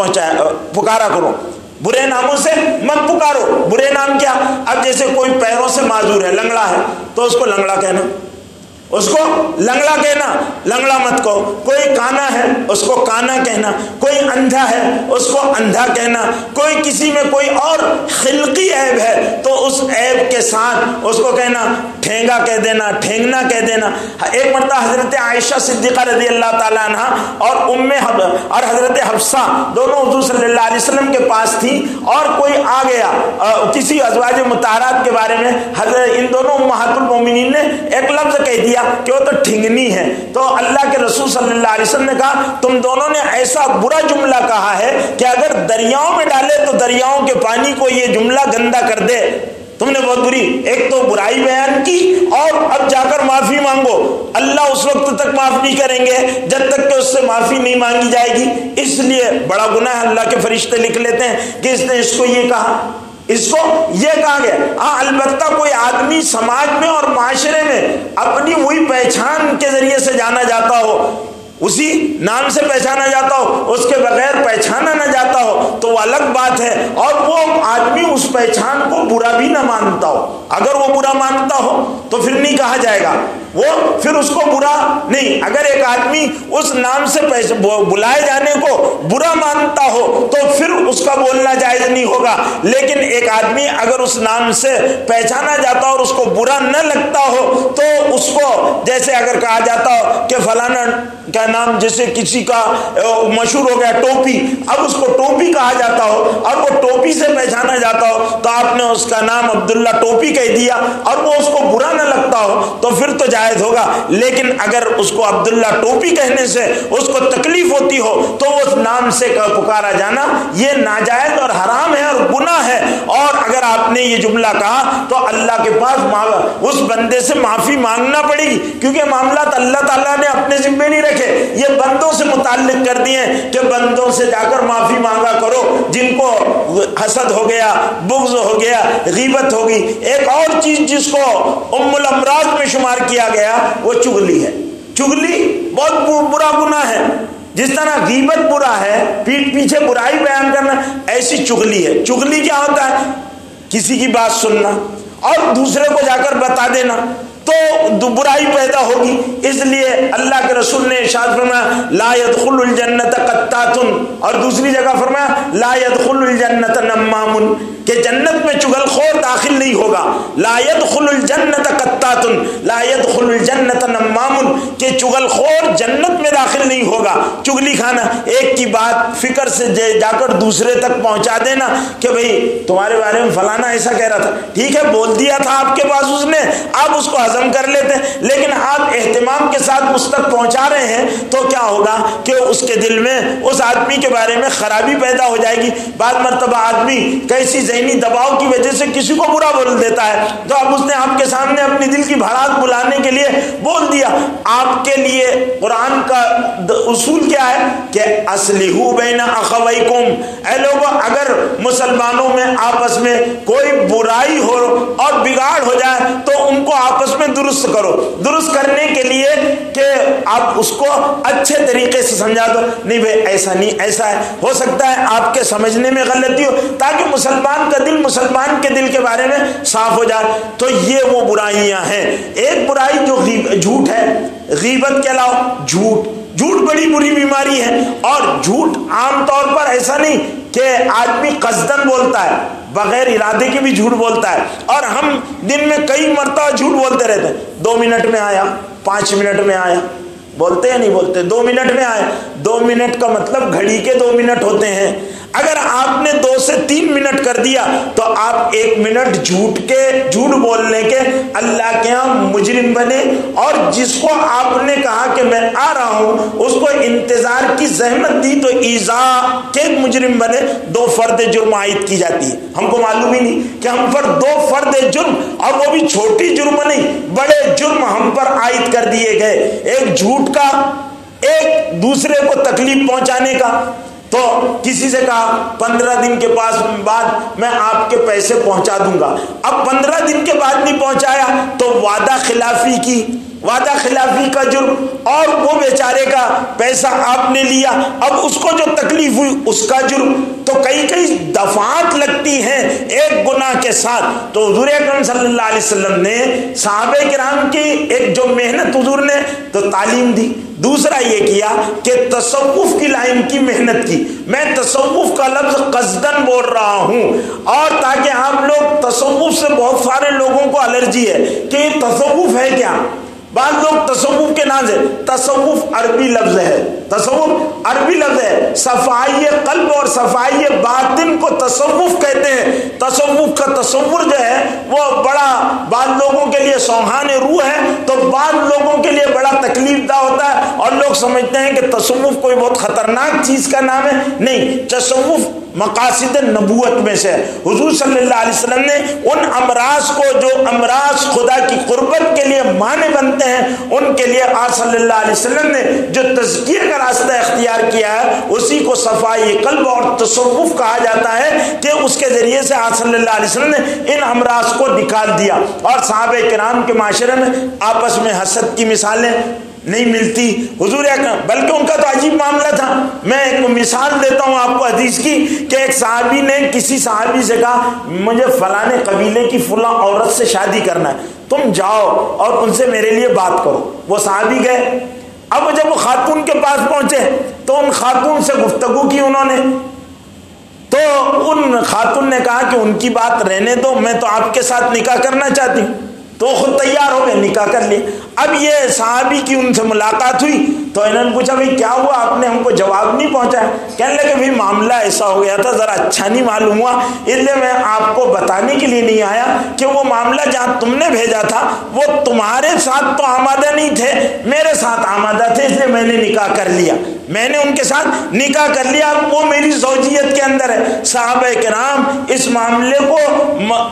Speaker 1: پکارا کرو، برے ناموں سے مت پکارو۔ برے نام کیا؟ اب جیسے کوئی پیروں سے معذور ہے، لنگڑا ہے، تو اس کو لنگڑا کہنا، اس کو لنگڑا کہنا، لنگڑا مت کہو۔ کوئی کانا ہے اس کو کانا کہنا، کوئی اندھا ہے اس کو اندھا کہنا، کوئی کسی میں کوئی اور خلقی عیب ہے تو اس عیب کے ساتھ اس کو کہنا ٹھینگا کہہ دینا، ٹھینگنا کہہ دینا۔ ایک مرتبہ حضرت عائشہ صدیقہ رضی اللہ تعالیٰ عنہ اور حضرت حفصہ دونوں حضور صلی اللہ علیہ وسلم کے پاس تھیں، اور کوئی آ گیا کسی ازواج مطہرات کے بارے میں، ان دونوں امہات المومنین نے ایک لفظ کہہ دیا کہ وہ تو ٹھنگنی ہے، تو اللہ کے رسول صلی اللہ علیہ وسلم نے کہا تم دونوں نے ایسا برا جملہ کہا ہے کہ اگر دریاؤں میں ڈالے تو دریاؤں کے پانی کو یہ جملہ گندا کر دے، تم نے بہت بری، ایک تو برائی بیان کی اور اب جا کر معافی مانگو، اللہ اس وقت تک معاف نہیں کریں گے جب تک کہ اس سے معافی نہیں مانگی جائے گی، اس لیے بڑا گناہ ہے۔ اللہ کے فرشتے لکھ لیتے ہیں کہ اس نے اس کو یہ کہا، اس کو یہ کہا گیا۔ ہاں البتہ کوئی آدمی سماج میں اور معاشرے میں اپنی وہی پہچان کے ذریعے سے جانا جاتا ہو، اسی نام سے پہچانا جاتا ہو، اس کے بغیر پہچانا نہ جاتا ہو تو وہ الگ بات ہے، اور وہ آدمی اس پہچان کو برا بھی نہ مانتا ہو، اگر وہ برا مانتا ہو تو پھر نہیں کہا جائے گا، وہ پھر اس کو برا نہیں۔ اگر ایک آدمی اس نام سے بلائے جانے کو برا مانتا ہو تو پھر اس کا بولنا جائز نہیں ہوگا، لیکن ایک آدمی اگر اس نام سے پہچانا جاتا اور اس کو برا نہ لگتا ہو تو اس کو جیسے اگر کہا جاتا ہو کہ فلانا کا نام جیسے کسی کا مشہور ہو گیا ٹوپی، اب اس کو ٹوپی کہا جاتا ہو اور وہ ٹوپی سے پہچانا جاتا ہو تو آپ نے اس کا نام عبداللہ ٹوپی کہہ دیا اور وہ اس کو برا نہ لگتا ہو تو پھر تو جائز ہوگا، لیکن اگر اس کو عبداللہ ٹوپی کہنے سے اس کو تکلیف ہوتی ہو تو اس نام سے پکارا جانا یہ ناجائز اور حرام ہے اور گناہ ہے، اور اگر آپ نے یہ جملہ کہا تو اللہ کے پاس اس بندے سے معافی مانگنا پڑے گی، کیونکہ معاملات اللہ تعالیٰ نے اپنے ذمے نہیں رکھے، یہ بندوں سے متعلق کر دیے کہ بندوں سے جا کر معافی مانگا کرو جن کو حسد ہو گیا، بغض ہو گیا، غیبت ہوگی۔ ایک اور چیز جس کو ام الامراض میں شمار کیا گیا وہ چغلی ہے۔ چغلی بہت برا گناہ ہے، جس طرح غیبت برا ہے، پیٹھ پیچھے برائی بیان کرنا، ایسی چغلی ہے۔ چغلی کیا ہوتا ہے؟ کسی کی بات سننا اور دوسرے کو جا کر بتا دینا تو برائی پیدا ہوگی، اس لیے اللہ کے رسول نے ارشاد فرمایا لا يدخل الجنت قطات، اور دوسری جگہ فرمایا لا يدخل الجنت نمام، کہ جنت میں چغل خور داخل نہیں ہوگا۔ لا يدخل الجنت قطات لا يدخل الجنت نمام، کہ چغل خور جنت میں داخل نہیں ہوگا۔ چغلی کھانا، ایک کی بات فکر سے جا کر دوسرے تک پہنچا دینا کہ بھئی تمہارے بارے میں فلانا ایسا کہہ رہا تھا، ٹھیک ہے بول دیا تھا آپ کے پاس اس نے، آپ اس کو ہضم کر لیتے ہیں، لیکن آپ اہتمام کے ساتھ اس تک پہنچا رہے ہیں تو کیا ہوگا کہ اس کے دل میں اس آدمی کے بارے میں خرابی پیدا ہو جائے گی۔ بعض مرتبہ آدمی کیسی ذہنی دباؤ کی وجہ سے کسی کو برا بول دیتا ہے تو اب اس نے آپ کے سامنے اپنی دل کی بھڑاس بلانے کے لیے بول دیا۔ آپ کے لیے قرآن کا اصول کیا ہے کہ اصلحوا بین اخویکم، اے لوگوں اگر مسلمانوں میں آپس میں کوئی برائی ہو اور بگاڑ ہو جائے تو ان کو آپس میں درست کرو۔ درست کرنے کے لیے کہ آپ اس کو اچھے طریقے سے سمجھا دو، نہیں بھائی ایسا نہیں ایسا ہے، ہو سکتا ہے آپ کے سمجھنے میں غلطی ہو، تاکہ مسلمان انسان کا دل مسلمان کے دل کے بارے میں صاف ہو جائے. تو یہ وہ برائیاں ہیں. ایک برائی جو جھوٹ ہے, غیبت کے علاوہ جھوٹ بڑی بری بیماری ہے. اور جھوٹ عام طور پر ایسا نہیں کہ آدمی قصدن بولتا ہے, بغیر ارادے کے بھی جھوٹ بولتا ہے. اور ہم دن میں کئی مرتبہ جھوٹ بولتے رہتے ہیں. 2 منٹ میں آیا, 5 منٹ میں آیا, بولتے یا نہیں بولتے؟ 2 منٹ میں آئے. 2 منٹ کا مطلب گھڑی کے 2 منٹ ہوتے ہیں. اگر آپ نے 2 سے 3 منٹ کر دیا تو آپ 1 منٹ جھوٹ بولنے کے اللہ کے یہاں مجرم بنے. اور جس کو آپ نے کہا کہ میں آ رہا ہوں, اس کو انتظار کی زحمت دی تو ایذاء کے مجرم بنے. 2 فرد جرم عائد کی جاتی ہے. ہم کو معلوم ہی نہیں کہ ہم پر 2 فرد جرم, اور وہ بھی چھوٹی جرم نہیں, بڑے جرم ہم پر عائد کر دیے گئے. ایک جھوٹ کا, ایک دوسرے کو تکلیف پہنچانے کا. تو کسی سے کہا 15 دن کے بعد میں آپ کے پیسے پہنچا دوں گا. اب 15 دن کے بعد نہیں پہنچایا تو وعدہ خلافی کا جرم, اور وہ بیچارے کا پیسہ آپ نے لیا, اب اس کو جو تکلیف ہوئی اس کا جرم. تو کئی دفعات لگتی ہیں ایک گناہ کے ساتھ. تو حضور اکرم صلی اللہ علیہ وسلم نے صحابہ کرام کی ایک جو محنت حضور نے تو تعلیم دی. دوسرا یہ کیا کہ تصوف کی لائن کی محنت کی. میں تصوف کا لفظ قصدن بول رہا ہوں, اور تاکہ آپ لوگ, تصوف سے بہت سارے لوگوں کو الرجی ہے کہ یہ تصوف ہے کیا. بعض لوگ تصوف کے نام سے, تصوف عربی لفظ ہے, تصوف عربی لفظ ہے. صفائی قلب اور صفائی باطن کو تصوف کہتے ہیں. تصوف کا تصور جو ہے وہ بڑا بعض لوگوں کے لیے سوہان روح ہے, تو بعض لوگوں کے لیے بڑا تکلیف دہ ہوتا ہے, اور لوگ سمجھتے ہیں کہ تصوف کوئی بہت خطرناک چیز کا نام ہے. نہیں, تصوف مقاصد نبوت میں سے. حضور صلی اللہ علیہ وسلم نے ان امراض کو, جو امراض خدا کی قربت کے لیے معنی بنتے ہیں, ان کے لیے آپ صلی اللہ علیہ وسلم نے جو تزکیہ کا راستہ اختیار کیا ہے اسی کو صفائی قلب اور تصوف کہا جاتا ہے, کہ اس کے ذریعے سے آپ صلی اللہ علیہ وسلم نے ان امراض کو نکال دیا. اور صحابہ کرام کے معاشرے میں آپس میں حسد کی مثالیں نہیں ملتی. حضور اکرم, بلکہ ان کا تو عجیب معاملہ تھا. میں ایک مثال دیتا ہوں آپ کو حدیث کی, کہ ایک صحابی نے کسی صحابی سے کہا مجھے فلانے قبیلے کی فلاں عورت سے شادی کرنا ہے, تم جاؤ اور ان سے میرے لیے بات کرو. وہ صحابی گئے. اب جب وہ خاتون کے پاس پہنچے تو ان خاتون سے گفتگو کی انہوں نے. تو ان خاتون نے کہا کہ ان کی بات رہنے دو, میں تو آپ کے ساتھ نکاح کرنا چاہتی ہوں. تو خود تیار ہو گئے, نکاح کر لیے. اب یہ صحابی کی ان سے ملاقات ہوئی تو انہوں نے پوچھا بھائی کیا ہوا, آپ نے ہم کو جواب نہیں پہنچایا. کہنے لگے بھائی معاملہ ایسا ہو گیا تھا, ذرا اچھا نہیں معلوم ہوا, اس لیے میں آپ کو بتانے کے لیے نہیں آیا کہ وہ معاملہ جہاں تم نے بھیجا تھا وہ تمہارے ساتھ تو آمادہ نہیں تھے, میرے ساتھ آمادہ تھے, اس لیے میں نے نکاح کر لیا. میں نے ان کے ساتھ نکاح کر لیا, وہ میری زوجیت کے اندر ہے. صحابہ کرام اس معاملے کو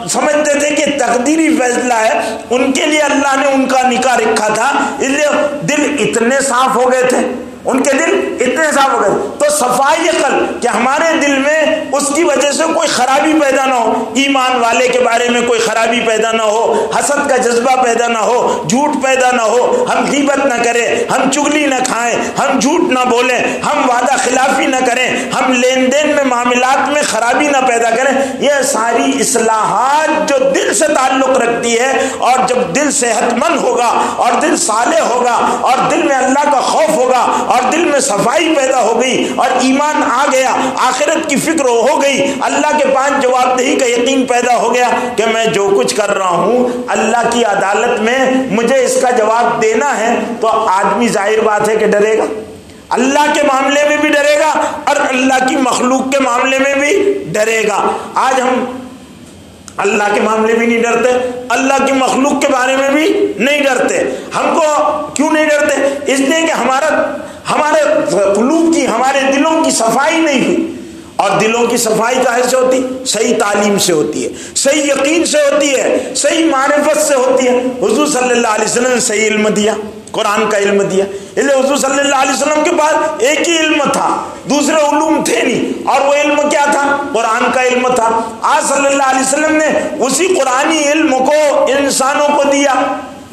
Speaker 1: سمجھتے تھے کہ تقدیری فیصلہ ہے, ان کے لیے اللہ نے ان کا نکاح رکھا تھا, اس لیے دل اتنے صاف ہو گئے تھے, ان کے دل اتنے صاف ہو گئے. تو صفائی قلب, کہ ہمارے دل میں اس کی وجہ سے کوئی خرابی پیدا نہ ہو, ایمان والے کے بارے میں کوئی خرابی پیدا نہ ہو, حسد کا جذبہ پیدا نہ ہو, جھوٹ پیدا نہ ہو, ہم غیبت نہ کریں, ہم چغلی نہ کھائیں, ہم جھوٹ نہ بولیں, ہم وعدہ خلافی نہ کریں, ہم لین دین میں معاملات میں خرابی نہ پیدا کریں. یہ ساری اصلاحات جو دل سے تعلق رکھتی ہے, اور جب دل صحت مند ہوگا اور دل صالح ہوگا اور دل میں اللہ کا خوف ہوگا اور دل میں صفائی پیدا ہو گئی اور ایمان آ گیا, آخرت کی فکر ہو گئی, اللہ کے پاس جواب دہی کا یقین پیدا ہو گیا کہ میں جو کچھ کر رہا ہوں اللہ کی عدالت میں مجھے اس کا جواب دینا ہے, تو آدمی ظاہر بات ہے کہ ڈرے گا. اللہ کے معاملے میں بھی ڈرے گا اور اللہ کی مخلوق کے معاملے میں بھی ڈرے گا. آج ہم اللہ کے معاملے بھی نہیں ڈرتے, اللہ کی مخلوق کے بارے میں بھی نہیں ڈرتے. ہم کو کیوں نہیں ڈرتے؟ اس لیے کہ ہمارے قلوب کی, ہمارے دلوں کی صفائی نہیں ہوئی. اور دلوں کی صفائی کہاں سے ہوتی؟ صحیح تعلیم سے ہوتی ہے, صحیح یقین سے ہوتی ہے, صحیح معرفت سے ہوتی ہے. حضور صلی اللہ علیہ وسلم نے صحیح علم دیا, قرآن کا علم دیا. اس لیے حضور صلی اللہ علیہ وسلم کے پاس ایک ہی علم تھا, دوسرے علوم تھے نہیں, اور وہ علم کیا تھا؟ قرآن کا علم تھا. آج صلی اللہ علیہ وسلم نے اسی قرآنی علم کو انسانوں کو دیا.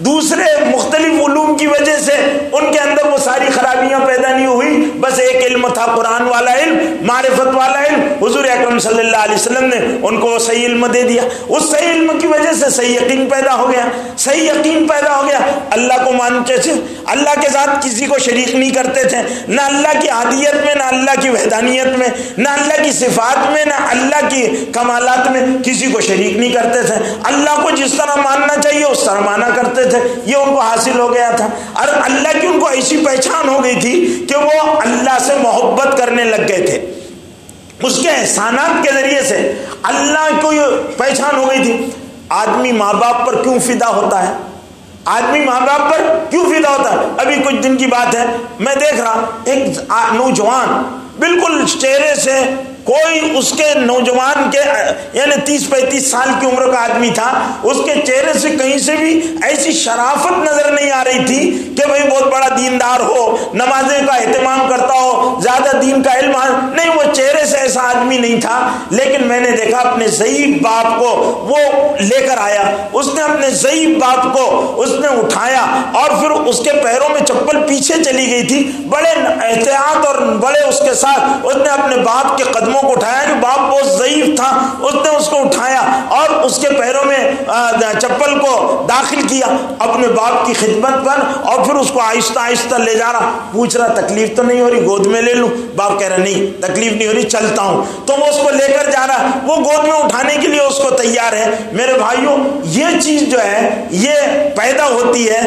Speaker 1: دوسرے مختلف علوم کی وجہ سے ان کے اندر وہ ساری خرابیاں پیدا نہیں ہوئی، بس ایک علم تھا، قرآن والا علم، معرفت والا علم، حضور اکرم صلی اللہ علیہ وسلم نے ان کو وہ صحیح علم دے دیا، اس صحیح علم کی وجہ سے صحیح یقین پیدا ہو گیا، صحیح یقین پیدا ہو گیا، اللہ کو مانتے تھے، اللہ کے ساتھ کسی کو شریک نہیں کرتے تھے، نہ اللہ کی احدیت میں، نہ اللہ کی وحدانیت میں، نہ اللہ کی صفات میں، نہ اللہ کی کمالات میں کسی کو شریک نہیں کرتے تھے، اللہ کو جس طرح ماننا چاہیے اس طرح مانا کرتے تھے، یہ ان کو حاصل ہو گیا تھا، اور اللہ کی ان کو ایسی پہچان ہو گئی تھی کہ وہ اللہ سے محبت کرنے لگ گئے تھے، اس کے احسانات کے ذریعے سے اللہ کو یہ پہچان ہو گئی تھی۔ آدمی ماں باپ پر کیوں فدا ہوتا ہے؟ آدمی ماں باپ پر کیوں فدا ہوتا ہے؟ ابھی کچھ دن کی بات ہے، میں دیکھ رہا ایک نوجوان بالکل چہرے سے کوئی اس کے نوجوان کے یعنی 30-35 سال کی عمر کا آدمی تھا، اس کے چہرے سے کہیں سے بھی ایسی شرافت نظر نہیں آ رہی تھی کہ بھئی بہت بڑا دیندار ہو، نمازیں کا اہتمام کرتا ہو، زیادہ دین کا علم نہیں، وہ چہرے سے ایسا آدمی نہیں تھا، لیکن میں نے دیکھا اپنے ضعیف باپ کو وہ لے کر آیا، اس نے اپنے ضعیف باپ کو اس نے اٹھایا اور پھر اس کے پیروں میں چپل پیچھے چلی گئی تھی، بڑے احتیاط اور بڑے اس کے ساتھ اس نے اپنے باپ کے قدموں کو اٹھایا، جو باپ بہت ضعیف تھا اس نے اس کو اٹھایا اور اس کے پیروں میں چپل کو داخل کیا اپنے باپ کی خدمت پر، اور پھر اس کو آہستہ آہستہ لے جا رہا، پوچھ رہا تکلیف تو نہیں ہو رہی، گود میں لے لوں؟ باپ کہہ رہا نہیں تکلیف نہیں ہو رہی، چلتا ہوں، تو وہ اس کو لے کر جا رہا، وہ گود میں اٹھانے کے لیے اس کو تیار ہے۔ میرے بھائیوں، یہ چیز جو ہے یہ پیدا ہوتی ہے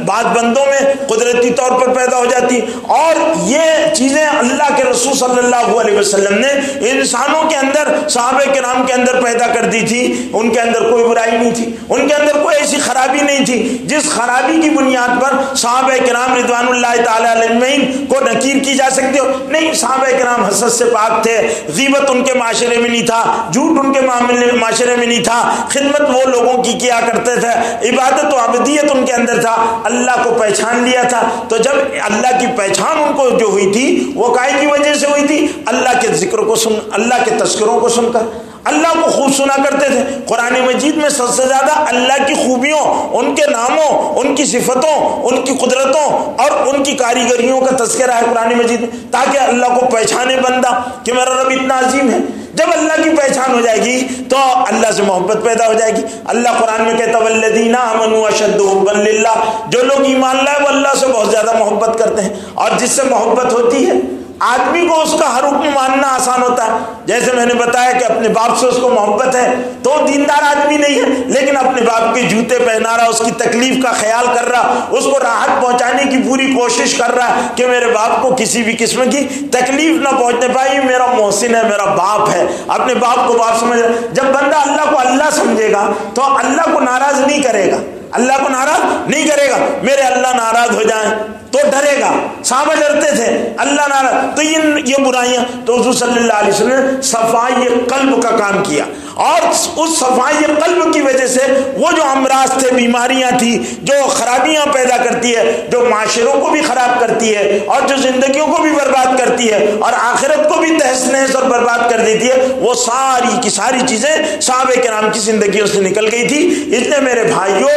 Speaker 1: بعض بندوں میں قدرتی طور پر پیدا ہو جاتی، اور یہ چیزیں اللہ کے رسول صلی اللہ علیہ وسلم نے انسانوں کے اندر، صحابہ کرام کے اندر پیدا کر دی تھی، ان کے اندر کوئی برائی نہیں تھی، ان کے اندر کوئی ایسی خرابی نہیں تھی جس خرابی کی بنیاد پر صحابہ کرام رضوان اللہ تعالی علیہم کو نکیر کی جا سکتی ہو، نہیں، صحابہ کرام حسد سے پاک تھے، غیبت ان کے معاشرے میں نہیں تھا، جھوٹ ان کے معاشرے میں نہیں تھا، خدمت وہ لوگوں کی کیا کرتے تھے، عبادت و عبودیت ان کے اندر تھا، اللہ کو پہچان لیا تھا۔ تو جب اللہ کی پہچان ان کو جو ہوئی تھی وہ کائے کی وجہ سے ہوئی تھی؟ اللہ کے ذکر کو سن، اللہ کے تذکروں کو سن کر، اللہ کو خوب سنا کرتے تھے۔ قرآن مجید میں سب سے زیادہ اللہ کی خوبیوں، ان کے ناموں، ان کی صفتوں، ان کی قدرتوں اور ان کی کاریگریوں کا تذکرہ ہے قرآن مجید میں، تاکہ اللہ کو پہچانے بندہ کہ میرا رب اتنا عظیم ہے۔ جب اللہ کی پہچان ہو جائے گی تو اللہ سے محبت پیدا ہو جائے گی۔ اللہ قرآن میں کہتا ہے والذین آمنوا اشد حبا للہ، جو لوگ ایمان لائے وہ اللہ سے بہت زیادہ محبت کرتے ہیں، اور جس سے محبت ہوتی ہے آدمی کو اس کا ہر حکم ماننا آسان ہوتا ہے۔ جیسے میں نے بتایا کہ اپنے باپ سے اس کو محبت ہے تو دیندار آدمی نہیں ہے، لیکن اپنے باپ کے جوتے پہنا رہا، اس کی تکلیف کا خیال کر رہا، اس کو راحت پہنچانے کی پوری کوشش کر رہا ہے کہ میرے باپ کو کسی بھی قسم کی تکلیف نہ پہنچنے پائے، میرا محسن ہے، میرا باپ ہے، اپنے باپ کو باپ سمجھ رہا۔ جب بندہ اللہ کو اللہ سمجھے گا تو اللہ کو ناراض نہیں کرے گا، اللہ کو ناراض نہیں کرے گا۔ میرے اللہ ناراض ہو جائیں تو ڈرے گا، صحابہ ڈرتے تھے، اللہ ناراض تو یہ برائیاں، تو حضور صلی اللہ علیہ وسلم نے صفائی قلب کا کام کیا، اور اس صفائی قلب کی وجہ سے وہ جو امراض تھے، بیماریاں تھی جو خرابیاں پیدا کرتی ہے، جو معاشروں کو بھی خراب کرتی ہے اور جو زندگیوں کو بھی برباد کرتی ہے اور آخرت کو بھی تہس نہس اور برباد کر دیتی ہے، وہ ساری کی ساری چیزیں صحابہ کرام کی زندگیوں سے نکل گئی تھی۔ اس لیے میرے بھائیوں،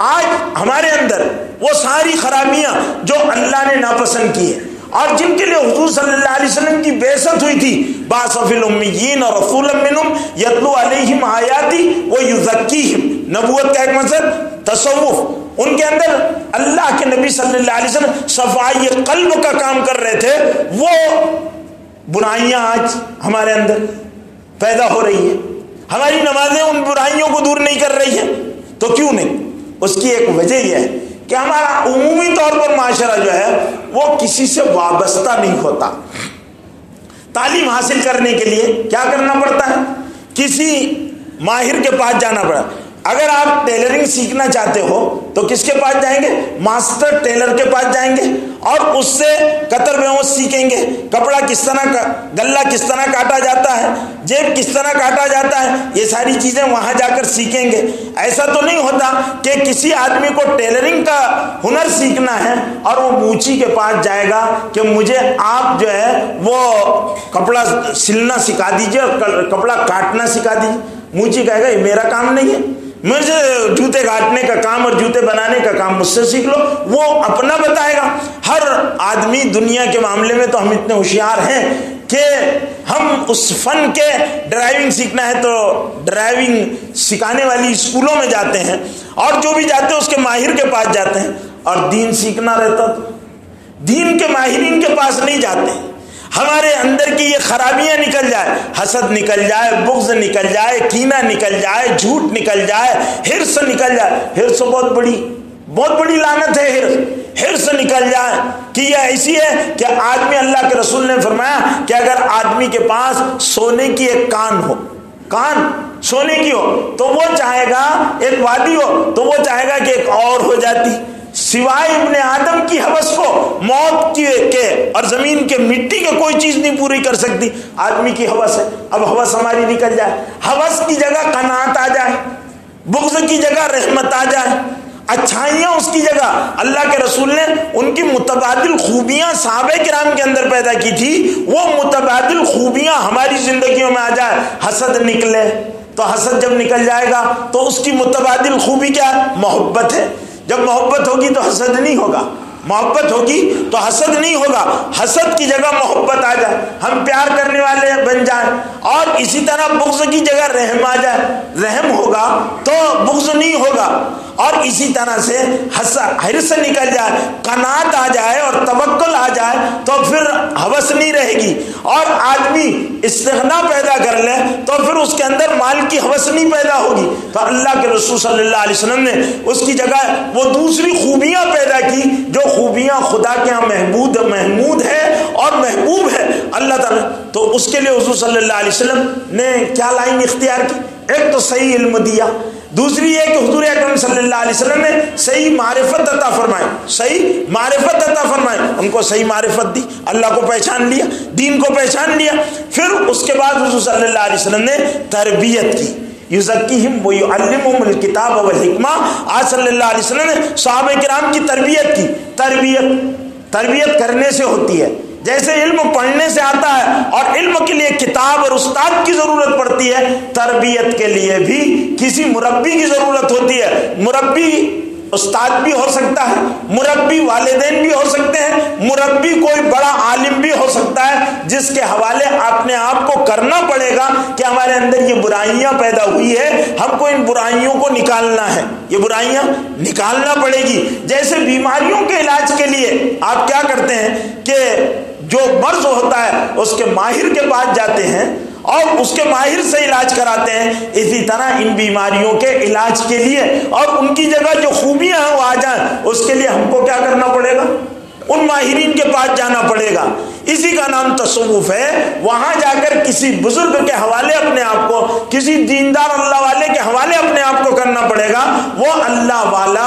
Speaker 1: آج ہمارے اندر وہ ساری خرابیاں جو اللہ نے ناپسند کی ہیں اور جن کے لیے حضور صلی اللہ علیہ وسلم کی بعثت ہوئی تھی، بعث فی الامیین اور رسولا منہم یتلو علیہم آیاتی ویزکیہم، نبوت کا ایک مقصد تصوف، ان کے اندر اللہ کے نبی صلی اللہ علیہ وسلم صفائی قلب کا کام کر رہے تھے۔ وہ برائیاں آج ہمارے اندر پیدا ہو رہی ہیں، ہماری نمازیں ان برائیوں کو دور نہیں کر رہی ہیں، تو کیوں نہیں؟ اس کی ایک وجہ یہ ہے کہ ہمارا عمومی طور پر معاشرہ جو ہے وہ کسی سے وابستہ نہیں ہوتا۔ تعلیم حاصل کرنے کے لیے کیا کرنا پڑتا ہے؟ کسی ماہر کے پاس جانا پڑتا۔ اگر آپ ٹیلرنگ سیکھنا چاہتے ہو تو کس کے پاس جائیں گے؟ ماسٹر ٹیلر کے پاس جائیں گے اور اس سے قطر بیوس سیکھیں گے، کپڑا کس طرح کا، گلا کس طرح کاٹا جاتا ہے، جیب کس طرح کاٹا جاتا ہے، یہ ساری چیزیں وہاں جا کر سیکھیں گے۔ ایسا تو نہیں ہوتا کہ کسی آدمی کو ٹیلرنگ کا ہنر سیکھنا ہے اور وہ موچی کے پاس جائے گا کہ مجھے آپ جو ہے وہ کپڑا سلنا سکھا دیجئے اور کپڑا کاٹنا سکھا دیجئے۔ موچی کہے گا یہ میرا کام نہیں ہے، مجھے جوتے کاٹنے کا کام اور جوتے بنانے کا کام مجھ سے سیکھ لو، وہ اپنا بتائے گا۔ ہر آدمی دنیا کے معاملے میں تو ہم اتنے ہوشیار ہیں کہ ہم اس فن کے ڈرائیونگ سیکھنا ہے تو ڈرائیونگ سکھانے والی اسکولوں میں جاتے ہیں، اور جو بھی جاتے ہیں اس کے ماہر کے پاس جاتے ہیں، اور دین سیکھنا رہتا تو دین کے ماہرین کے پاس نہیں جاتے۔ ہمارے اندر کی یہ خرابیاں نکل جائے، حسد نکل جائے، بغض نکل جائے، کینہ نکل جائے، جھوٹ نکل جائے، حرص نکل جائے۔ حرص بہت بڑی لعنت ہے۔ حرص نکل جائے کہ یہ ایسی ہے کہ آدمی، اللہ کے رسول نے فرمایا کہ اگر آدمی کے پاس سونے کی ایک کان سونے کی ہو تو وہ چاہے گا، ایک وادی ہو تو وہ چاہے گا کہ ایک اور ہو جاتی، سوائے ابن آدم کی ہوس کو موت کے اور زمین کے مٹی کے کوئی چیز نہیں پوری کر سکتی۔ آدمی کی ہوس ہے، اب ہوس ہماری نکل جائے، ہوس کی جگہ قناعت آ جائے، بغض کی جگہ رحمت آ جائے، اچھائیاں اس کی جگہ۔ اللہ کے رسول نے ان کی متبادل خوبیاں صحابہ کرام کے اندر پیدا کی تھی، وہ متبادل خوبیاں ہماری زندگیوں میں آ جائے۔ حسد نکلے تو حسد جب نکل جائے گا تو اس کی متبادل خوبی کیا ہے؟ محبت ہے۔ جب محبت ہوگی تو حسد نہیں ہوگا، محبت ہوگی تو حسد نہیں ہوگا، حسد کی جگہ محبت آ جائے، ہم پیار کرنے والے بن جائیں، اور اسی طرح بغض کی جگہ رحم آ جائے، رحم ہوگا تو بغض نہیں ہوگا، اور اسی طرح سے حرص نکل جائے، قناعت آ جائے اور توکل آ جائے تو پھر ہوس نہیں رہے گی، اور آدمی استغنا پیدا کر لے تو پھر اس کے اندر مال کی ہوس نہیں پیدا ہوگی۔ تو اللہ کے رسول صلی اللہ علیہ وسلم نے اس کی جگہ وہ دوسری خوبیاں پیدا کی جو خوبیاں خدا کے ہاں محمود ہے اور محبوب ہے اللہ تعالیٰ۔ تو اس کے لیے حضور صلی اللہ علیہ وسلم نے کیا لائن اختیار کی؟ ایک تو صحیح علم دیا، دوسری یہ کہ حضور اکرم صلی اللہ علیہ وسلم نے صحیح معرفت عطا فرمائے، ان کو صحیح معرفت دی، اللہ کو پہچان لیا، دین کو پہچان لیا۔ پھر اس کے بعد حضور صلی اللہ علیہ وسلم نے تربیت کی، یزکیہم ویعلمہم الکتاب والحکمہ۔ آج صلی اللہ علیہ وسلم نے صحابہ کرام کی تربیت کی۔ تربیت کرنے سے ہوتی ہے، جیسے علم پڑھنے سے آتا ہے اور علم کے لیے کتاب اور استاد کی ضرورت پڑتی ہے، تربیت کے لیے بھی کسی مربی کی ضرورت ہوتی ہے۔ مربی استاد بھی ہو سکتا ہے، مربی والدین بھی ہو سکتے ہیں، مربی کوئی بڑا عالم بھی ہو سکتا ہے، جس کے حوالے اپنے آپ کو کرنا پڑے گا کہ ہمارے اندر یہ برائیاں پیدا ہوئی ہے، ہم کو ان برائیوں کو نکالنا ہے، یہ برائیاں نکالنا پڑے گی۔ جیسے بیماریوں کے علاج کے لیے آپ کیا کرتے ہیں کہ جو مرض ہوتا ہے اس کے ماہر کے پاس جاتے ہیں اور اس کے ماہر سے علاج کراتے ہیں، اسی طرح ان بیماریوں کے علاج کے لیے اور ان کی جگہ جو خوبیاں ہیں وہ آ جائیں، اس کے لیے ہم کو کیا کرنا پڑے گا؟ ان ماہرین کے پاس جانا پڑے گا۔ اسی کا نام تصوف ہے۔ وہاں جا کر کسی بزرگ کے حوالے اپنے آپ کو، کسی دیندار اللہ والے کے حوالے اپنے آپ کو کرنا پڑے گا۔ وہ اللہ والا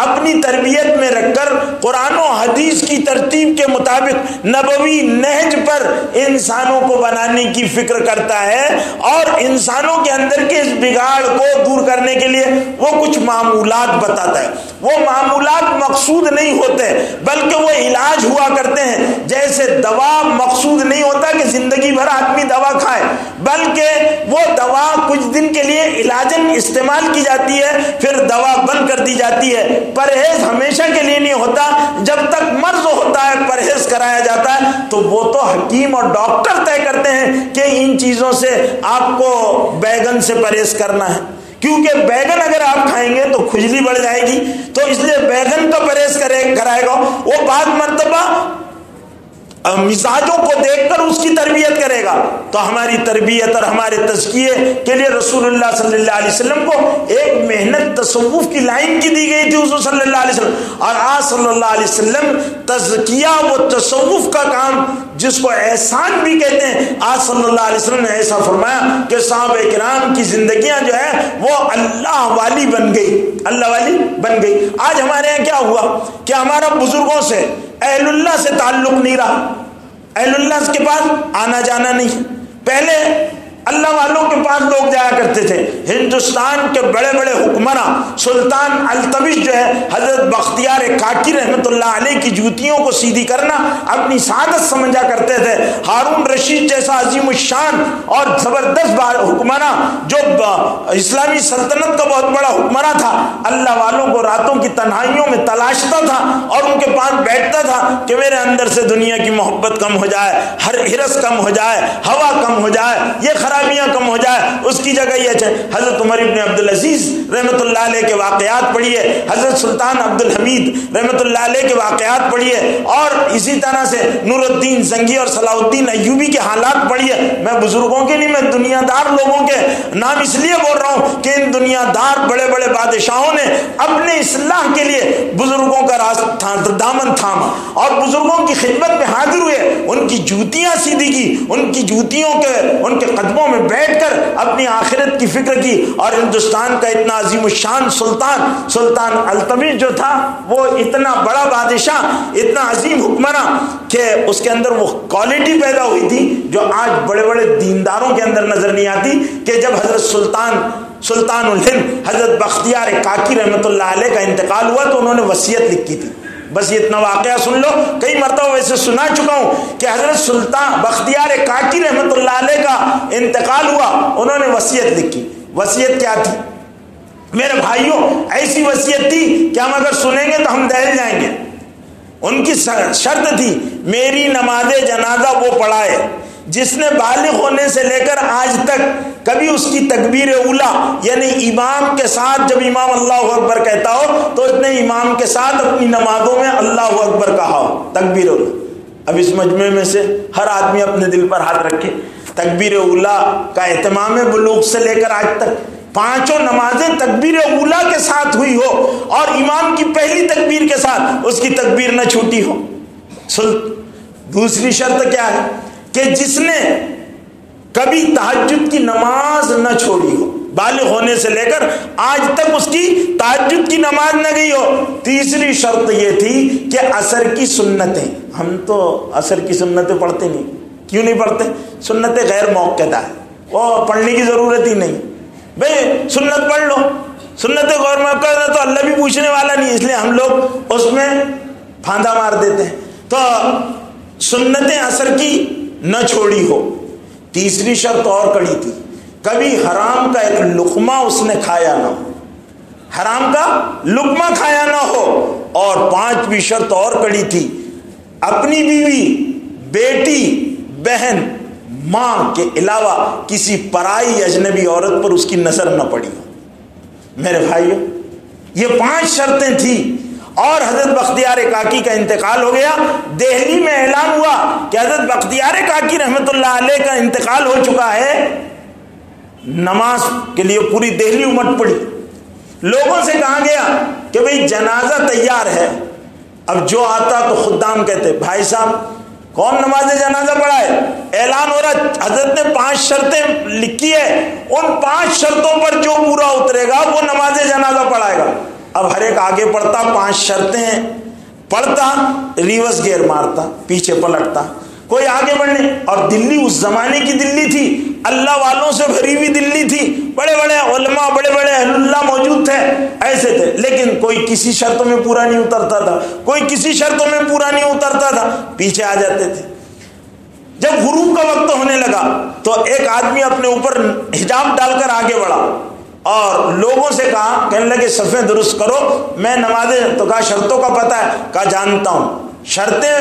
Speaker 1: اپنی تربیت میں رکھ کر قرآن و حدیث کی ترتیب کے مطابق نبوی نہج پر انسانوں کو بنانے کی فکر کرتا ہے، اور انسانوں کے اندر کے اس بگاڑ کو دور کرنے کے لیے وہ کچھ معمولات بتاتا ہے۔ وہ معمولات مقصود نہیں ہوتے بلکہ وہ علاج ہوا کرتے ہیں۔ جیسے دوا مقصود نہیں ہوتا کہ زندگی بھر آدمی دوا کھائے، بلکہ وہ دوا کچھ دن کے لیے علاجن استعمال کی جاتی ہے، پھر دوا بند کر دی جاتی ہے۔ پرہیز ہمیشہ کے لیے نہیں ہوتا، جب تک مرض ہوتا ہے پرہیز کرایا جاتا ہے، تو وہ تو حکیم اور ڈاکٹر طے کرتے ہیں کہ ان چیزوں سے آپ کو بیگن سے پرہیز کرنا ہے، کیونکہ بیگن اگر آپ کھائیں گے تو کھجلی بڑھ جائے گی، تو اس لیے بیگن کا پرہیز کرائے گا۔ وہ بعض مرتبہ مزاجوں کو دیکھ کر اس کی تربیت کرے گا۔ تو ہماری تربیت اور ہمارے تزکیے کے لیے رسول اللہ صلی اللہ علیہ وسلم کو ایک محنت تصوف کی لائن کی دی گئی تھی حضور صلی اللہ علیہ وسلم، اور آج صلی اللہ علیہ وسلم تزکیہ و تصوف کا کام جس کو احسان بھی کہتے ہیں، آج صلی اللہ علیہ وسلم نے ایسا فرمایا کہ صحابہ کرام کی زندگیاں جو ہے وہ اللہ والی بن گئی، اللہ والی بن گئی۔ آج ہمارے یہاں کیا ہوا کہ ہمارا بزرگوں سے، اہل اللہ سے تعلق نہیں رہا، اہل اللہ کے پاس آنا جانا نہیں۔ پہلے اللہ والوں کے پاس لوگ جایا کرتے تھے. ہندوستان کے بڑے بڑے حکمراں سلطان التمش جو ہے حضرت بختیار کاکی رحمۃ اللہ علیہ کی جوتیوں کو سیدھی کرنا اپنی سعادت سمجھا کرتے تھے. ہارون رشید جیسا عظیم الشان اور زبردست حکمراں جو اسلامی سلطنت کا بہت بڑا حکمراں تھا، اللہ والوں کو راتوں کی تنہائیوں میں تلاشتا تھا اور ان کے پاس بیٹھتا تھا کہ میرے اندر سے دنیا کی محبت کم ہو جائے، ہر ہرس کم ہو جائے، ہوا کم ہو جائے، یہ خرابیاں کم ہو جائے. اس کی جگہ یہ ہے حضرت عمر ابن عبدالعزیز رحمۃ اللہ علیہ کے واقعات پڑھیے، حضرت سلطان عبد الحمید رحمۃ اللہ علیہ کے واقعات پڑھیے، اور اسی طرح سے نور الدین زنگی اور صلاح الدین ایوبی کے حالات پڑھیے. میں بزرگوں کے نہیں، میں دنیا دار لوگوں کے نام اس لیے بول رہا ہوں کہ ان دنیا دار بڑے بڑے بادشاہوں نے اپنے اصلاح کے لیے بزرگوں کا دامن تھاما اور بزرگوں کی خدمت میں حاضر ہوئے، ان کی جوتیاں سیدھی کی، ان کی جوتیوں کے ان کے قدموں میں بیٹھ کر اپنی آخرت کی فکر کی. اور ہندوستان کا اتنا عظیم الشان سلطان التمش جو تھا، وہ اتنا بڑا بادشاہ، اتنا عظیم حکمراں کہ اس کے اندر وہ کوالٹی پیدا ہوئی تھی جو آج بڑے بڑے دینداروں کے اندر نظر نہیں آتی. کہ جب حضرت سلطان الہند حضرت بختیار کاکی رحمۃ اللہ علیہ کا انتقال ہوا تو انہوں نے وصیت لکھی تھی. بس یہ اتنا واقعہ سن لو، کئی مرتبہ ویسے سنا چکا ہوں کہ حضرت سلطان بختیار کاکی رحمۃ اللہ علیہ کا انتقال ہوا، انہوں نے وصیت لکھی. وصیت کیا تھی میرے بھائیوں؟ ایسی وصیت تھی کہ ہم اگر سنیں گے تو ہم دہل جائیں گے. ان کی شرط تھی میری نماز جنازہ وہ پڑھائے جس نے بالغ ہونے سے لے کر آج تک کبھی اس کی تکبیر اولا یعنی امام کے ساتھ جب امام اللہ اکبر کہتا ہو تو اس نے امام کے ساتھ اپنی نمازوں میں اللہ اکبر کہا ہو، تکبیر اولا. اب اس مجمع میں سے ہر آدمی اپنے دل پر ہاتھ رکھے. تکبیر اولا کا اہتمام بلوغ سے لے کر آج تک پانچوں نمازیں تکبیر اولا کے ساتھ ہوئی ہو اور امام کی پہلی تکبیر کے ساتھ اس کی تکبیر نہ چھوٹی ہو. دوسری شرط کیا ہے کہ جس نے کبھی تہجد کی نماز نہ چھوڑی ہو، بالغ ہونے سے لے کر آج تک اس کی تہجد کی نماز نہ گئی ہو. تیسری شرط یہ تھی کہ عصر کی سنتیں، ہم تو عصر کی سنتیں پڑھتے نہیں. کیوں نہیں پڑھتے؟ سنتیں غیر موقعہ ہے، وہ پڑھنے کی ضرورت ہی نہیں. بھئی سنت پڑھ لو، سنتیں غیر موقعہ ہے تو اللہ بھی پوچھنے والا نہیں، اس لیے ہم لوگ اس میں پھاندہ مار دیتے ہیں. تو سنتیں عصر کی نہ چھوڑی ہو. تیسری شرط اور کڑی تھی، کبھی حرام کا ایک لقمہ اس نے کھایا نہ ہو، حرام کا لقمہ کھایا نہ ہو. اور پانچویں شرط اور کڑی تھی، اپنی بیوی، بیٹی، بہن، ماں کے علاوہ کسی پرائی اجنبی عورت پر اس کی نظر نہ پڑی ہو. میرے بھائیو یہ 5 شرطیں تھیں. اور حضرت بختیار کاکی کا انتقال ہو گیا. دہلی میں اعلان ہوا کہ حضرت بختیار کاکی رحمۃ اللہ علیہ کا انتقال ہو چکا ہے. نماز کے لیے پوری دہلی امٹ پڑی. لوگوں سے کہا گیا کہ بھئی جنازہ تیار ہے. اب جو آتا تو خدام کہتے بھائی صاحب کون نماز جنازہ پڑھائے؟ اعلان ہو رہا حضرت نے 5 شرطیں لکھی ہے، ان 5 شرطوں پر جو پورا اترے گا وہ نماز جنازہ پڑھائے گا. اب ہر ایک آگے پڑھتا، 5 شرطیں پڑھتا، ریورس گیئر مارتا، پیچھے پلٹتا، کوئی آگے بڑھنے. اور دلی اس زمانے کی دلی تھی، اللہ والوں سے بھری ہوئی دلی تھی، بڑے بڑے علماء، بڑے بڑے اہل اللہ موجود تھے، ایسے تھے. لیکن کوئی کسی شرط میں پورا نہیں اترتا تھا، کوئی کسی شرط میں پورا نہیں اترتا تھا، پیچھے آ جاتے تھے. جب غروب کا وقت ہونے لگا تو ایک آدمی اپنے اوپر حجاب ڈال کر آگے بڑھا اور لوگوں سے کہا، کہنے لگے صفیں درست کرو، میں نمازیں، تو کہا شرطوں کا پتہ ہے؟ کہا جانتا ہوں، شرطیں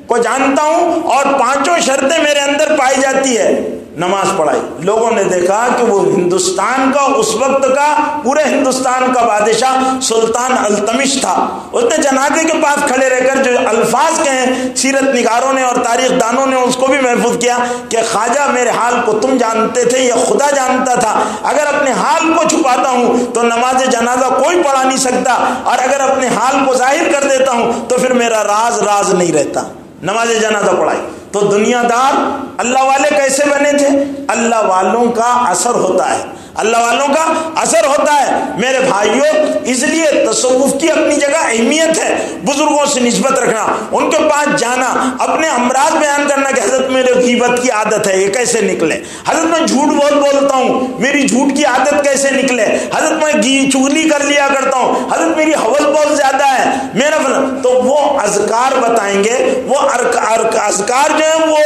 Speaker 1: کو جانتا ہوں اور 5 شرطیں میرے اندر پائی جاتی ہے. نماز پڑھائی. لوگوں نے دیکھا کہ وہ ہندوستان کا اس وقت کا پورے ہندوستان کا بادشاہ سلطان التمش تھا. اس نے جنازے کے پاس کھڑے رہ کر جو الفاظ کہیں، سیرت نگاروں نے اور تاریخ دانوں نے اس کو بھی محفوظ کیا کہ خواجہ میرے حال کو تم جانتے تھے یا خدا جانتا تھا. اگر اپنے حال کو چھپاتا ہوں تو نماز جنازہ کوئی پڑھا نہیں سکتا، اور اگر اپنے حال کو ظاہر کر دیتا ہوں تو پھر میرا راز راز نہیں رہتا. نماز جنازہ پڑھائی. تو دنیا دار اللہ والے کیسے بنے تھے؟ اللہ والوں کا اثر ہوتا ہے، اللہ والوں کا اثر ہوتا ہے. میرے بھائیوں اس لیے تصوف کی اپنی جگہ اہمیت ہے، بزرگوں سے نسبت رکھنا، ان کے پاس جانا، اپنے امراض بیان کرنا کہ حضرت میرے غیبت کی عادت ہے، یہ کیسے نکلے، حضرت میں جھوٹ بہت بولتا ہوں، میری جھوٹ کی عادت کیسے نکلے، حضرت میں چغلی کر لیا کرتا ہوں، حضرت میری حوث بہت زیادہ ہے میرا تو وہ اذکار بتائیں گے۔ وہ اذکار جو ہے وہ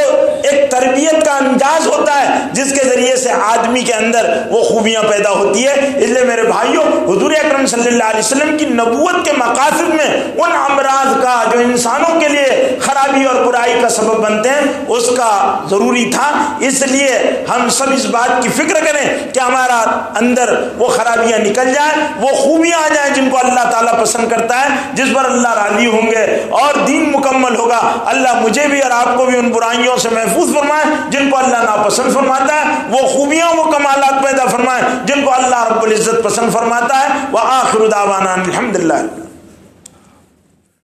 Speaker 1: ایک تربیت کا انداز ہوتا ہے جس کے ذریعے سے آدمی کے اندر وہ خوبیاں پیدا ہوتی ہے۔ اس لیے میرے بھائیوں حضور اکرم صلی اللہ علیہ وسلم کی نبوت کے مقاصد میں ان امراض کا جو انسانوں کے لیے خرابی اور برائی کا سبب بنتے ہیں اس کا ضروری تھا۔ اس لیے ہم سب اس بات کی فکر کریں کہ ہمارا اندر وہ خرابیاں نکل جائیں، وہ خوبیاں آ جائیں جن کو اللہ تعالیٰ پسند کرتا ہے، جس پر اللہ راضی ہوں گے اور دین مکمل ہوگا۔ اللہ مجھے بھی اور آپ کو بھی ان برائیوں سے محفوظ فرمائے جن کو اللہ ناپسند فرماتا ہے، وہ خوبیاں وہ کمالات پیدا فرمائے جن کو اللہ رب العزت پسند فرماتا ہے۔ وآخر دعوانا الحمدللہ۔